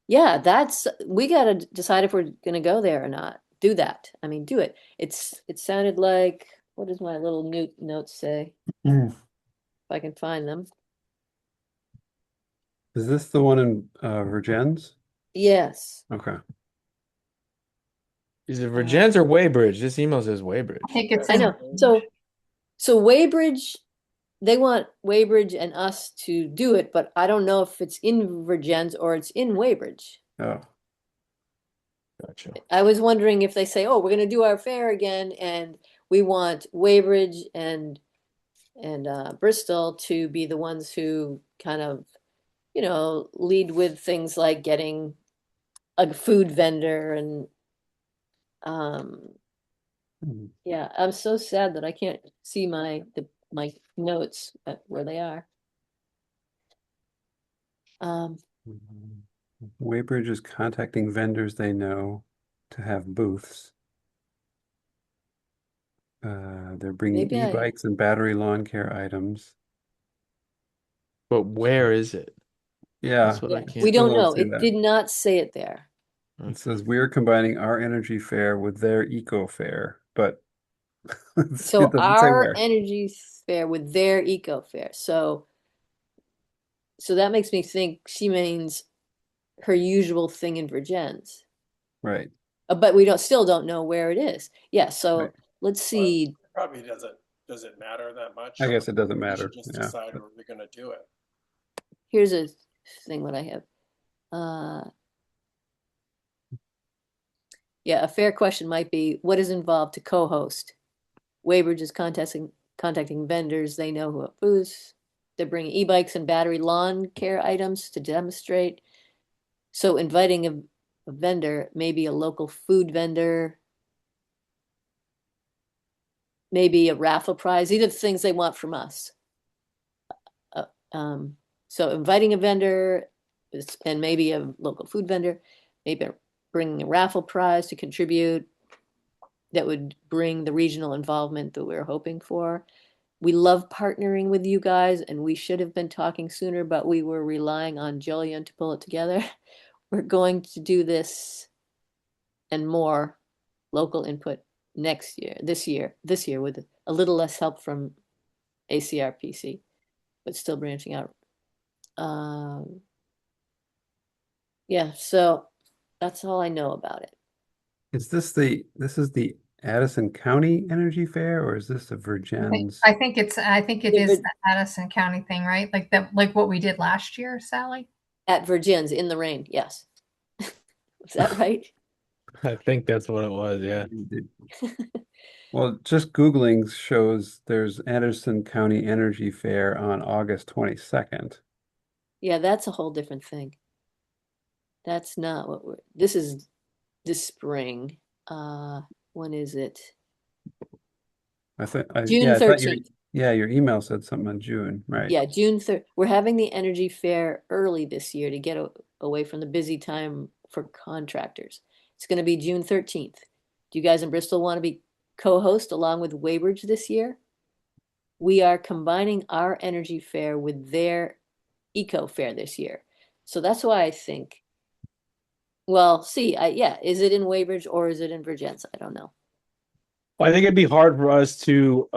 Yeah, we gotta decide if we're gonna go there or not. Do that. I mean, do it. It sounded like, what does my little notes say? Mm. If I can find them. Is this the one in Virgins? Yes. Okay. Is it Virgins or Weybridge? This email says Weybridge. I think it's I in know. So Weybridge, they want Weybridge and us to do it, but I don't know if it's in Virgins or it's in Weybridge. Oh, Gotcha. I was wondering if they say, "Oh, we're going to do our fair again, and we want Weybridge and Bristol to be the ones who kind of, lead with things like getting a food vendor and um, Hmm. yeah, I'm so sad that I can't see my notes where they are. Um, Weybridge is contacting vendors they know to have booths. They're bringing maybe e-bikes and battery lawn care items. But where is it? Yeah, That's what I yeah, it we can't. still don't don't know. say It that. did not say it there. It says we're combining our energy fair with their eco fair, but So it doesn't say our where. energy fair with their eco fair. So that makes me think she means her usual thing in Virgins. Right, But we still don't know where it is. Yeah, right. so let's Well, see. it probably doesn't matter that much. I guess it doesn't We should matter. just Yeah. decide where we're gonna do it. Here's a thing what I have. Uh, yeah, a fair question might be, what is involved to co-host? Weybridge is contacting vendors they know who have booths. They're bringing e-bikes and battery lawn care items to demonstrate. So inviting a vendor, maybe a local food vendor, maybe a raffle prize. These are the things they want from us. Uh, so inviting a vendor and maybe a local food vendor, maybe bringing a raffle prize to contribute that would bring the regional involvement that we're hoping for. We love partnering with you guys, and we should have been talking sooner, but we were relying on Jillian to pull it together. We're going to do this and more local input this year with a little less help from ACRPC, but still branching out. Yeah, so that's all I know about it. This is the Addison County Energy Fair, or is this a Virgins? I think it Yeah, is the Addison County thing, right? Like what we did last year, Sally. At Virgins in the rain, yes. Is that right? I think that's what it was. Yeah. Well, just Googling shows there's Addison County Energy Fair on August 22nd. Yeah, that's a whole different thing. That's not this is this spring. When is it? June yeah, I thought 13th. your email said something on June, right? Yeah, June 3rd. We're having the energy fair early this year to get away from the busy time for contractors. It's going to be June 13th. Do you guys in Bristol want to be co-host along with Weybridge this year? We are combining our energy fair with their eco fair this year. So that's why I think, well, see, yeah, is it in Weybridge or is it in Virginia? I don't know. Well, I think it'd be hard for us to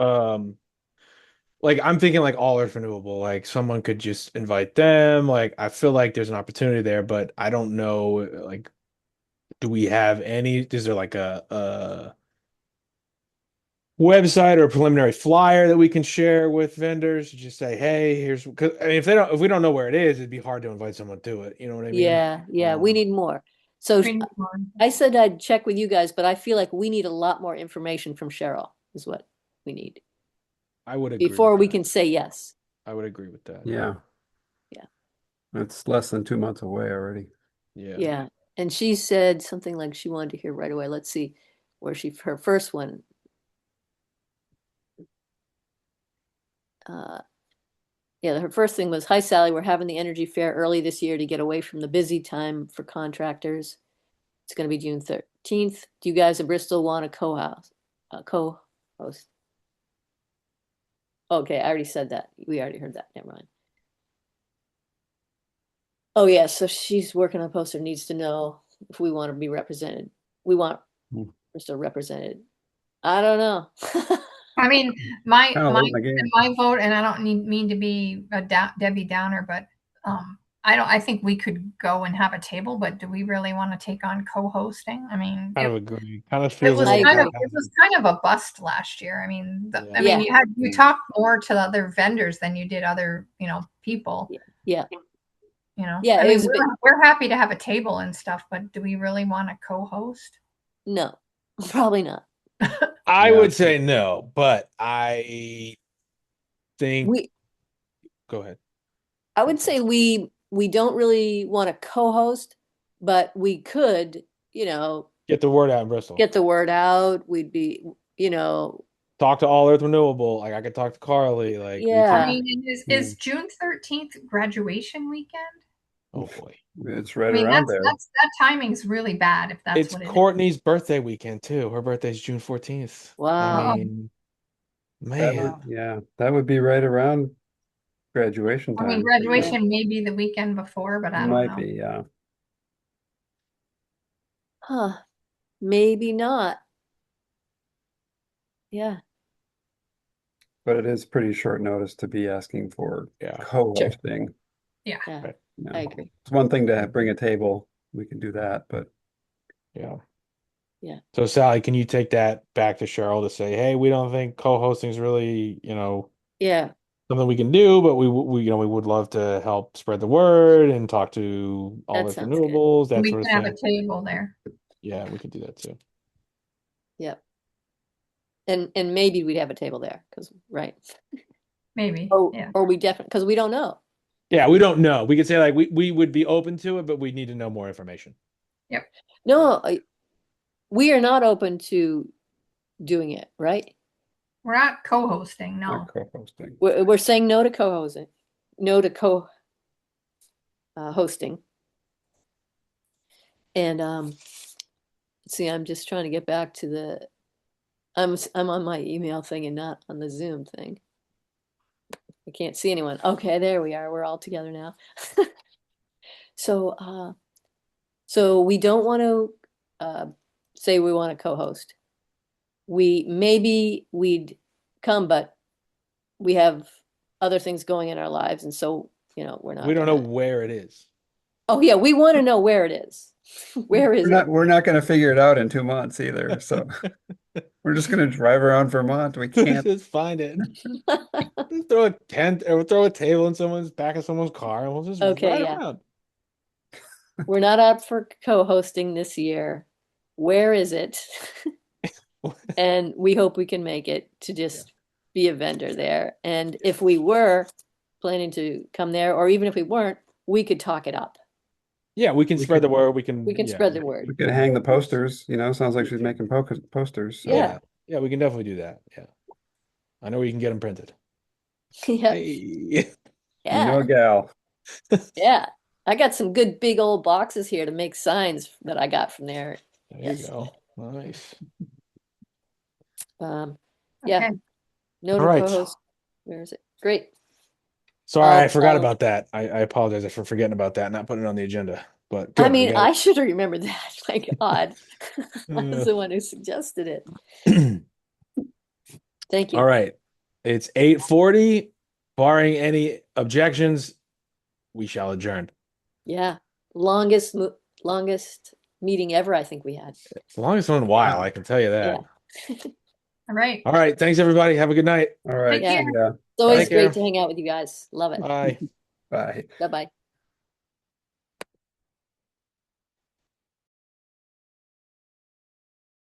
like I'm thinking like all earth renewable, like someone could just invite them. Like I feel like there's an opportunity there, but I don't know like do we have any, is there like a website or a preliminary flyer that we can share with vendors? Just say, hey, here's because I mean, if we don't know where it is, it'd be hard to invite someone to it. You know what I mean? Yeah, yeah, we need more. So We need more. I said I'd check with you guys, but I feel like we need a lot more information from Cheryl is what we need I would agree before with we that. can say yes. I would agree with that. Yeah. Yeah. It's less than 2 months away already. Yeah. Yeah. And she said something like she wanted to hear right away. Let's see where her first one. Yeah, her first thing was, hi, Sally, we're having the energy fair early this year to get away from the busy time for contractors. It's going to be June 13th. Do you guys in Bristol want a co-host? Okay, I already said that. We already heard that. Never mind. Oh, yeah, so she's working on a poster, needs to know if we want to be represented. We want Bristol represented. I don't know. I mean, my Kind of my late in the game. my vote, and I don't mean to be a Debbie Downer, but I think we could go and have a table, but do we really want to take on co-hosting? I mean, Kind of agree. Kind of it feels a was little kind of haphazard. it was kind of a bust last year. I mean, I Yeah. mean, you talked more to the other vendors than you did other people. Yeah. I it mean, was a bit, we're happy to have a table and stuff, but do we really want to co-host? no, probably not. I Yeah. would say no, but I think go ahead. I would say we don't really want to co-host, but we could, Get the word out in Bristol. get the word out. We'd be, Talk to All Earth Renewable. Like I could talk to Carly. Like we Yeah. I can, mean, is June 13th graduation weekend? oh boy. It's I right mean, around there. that timing's really bad if that's It's what it is. Courtney's birthday weekend too. Her birthday's June 14th. Wow. I mean, That would be right around graduation I mean, time. graduation may be the weekend before, but I don't Might know. be, yeah. Huh. Maybe not. Yeah. But it is pretty short notice to be asking for Yeah. co-hosting. Yeah. Right. I agree. It's one thing to bring a table. We can do that, but Yeah. Yeah. So Sally, can you take that back to Cheryl to say, hey, we don't think co-hosting is really, Yeah. something we can do, but we would love to help spread the word and talk to All That Earth sounds good. Renewables, that We sort of can have thing. a table there. Yeah, we could do that too. Yep. And maybe we'd have a table there because right. Maybe. Oh, Yeah. or we definitely because we don't know. Yeah, we don't know. We could say like we would be open to it, but we need to know more information. Yep. No, we are not open to doing it, right? We're not co-hosting, no. not co-hosting. We're saying no to co-hosting, no to hosting. And see, I'm just trying to get back to the. I'm on my email thing and not on the Zoom thing. I can't see anyone. Okay, there we are. We're all together now. So we don't want to say we want to co-host. Maybe we'd come, but we have other things going in our lives, and so we're not. We don't know where it is. Oh yeah, we want to know where it is. Where is it? We're not going to figure it out in 2 months either. So we're just going to drive around Vermont. We can't. Just find it. Just throw a tent or throw a table in someone's back of someone's car, and we'll just ride around. We're not up for co-hosting this year. Where is it? And we hope we can make it to just be a vendor there. And if we were planning to come there, or even if we weren't, we could talk it up. Yeah, we can spread the word. We can spread the word. We could hang the posters. Sounds like she's making posters. So. Yeah. Yeah, we can definitely do that. Yeah. I know we can get them printed. Yeah. Hey. You know, Yeah. gal. Yeah. I got some good big old boxes here to make signs that I got from there. There Yes. you go. Nice. Yeah. Okay. Note All of right. co-host. Where is it? Great. Sorry, I forgot about that. I apologize for forgetting about that, not putting it on the agenda. But I good, we mean, got I should have remembered that. My God. I was it. the one who suggested it. Thank All you. right. It's 8:40. Barring any objections, we shall adjourn. Yeah. Longest meeting ever, I think we had. It's the longest one in a while, I can tell you that. Yeah. All right. All right. Thanks, everybody. Have a good night. All right. Take care. Yeah. It's always Take care. great to hang out with you guys. Love it. Bye. Bye. Bye-bye.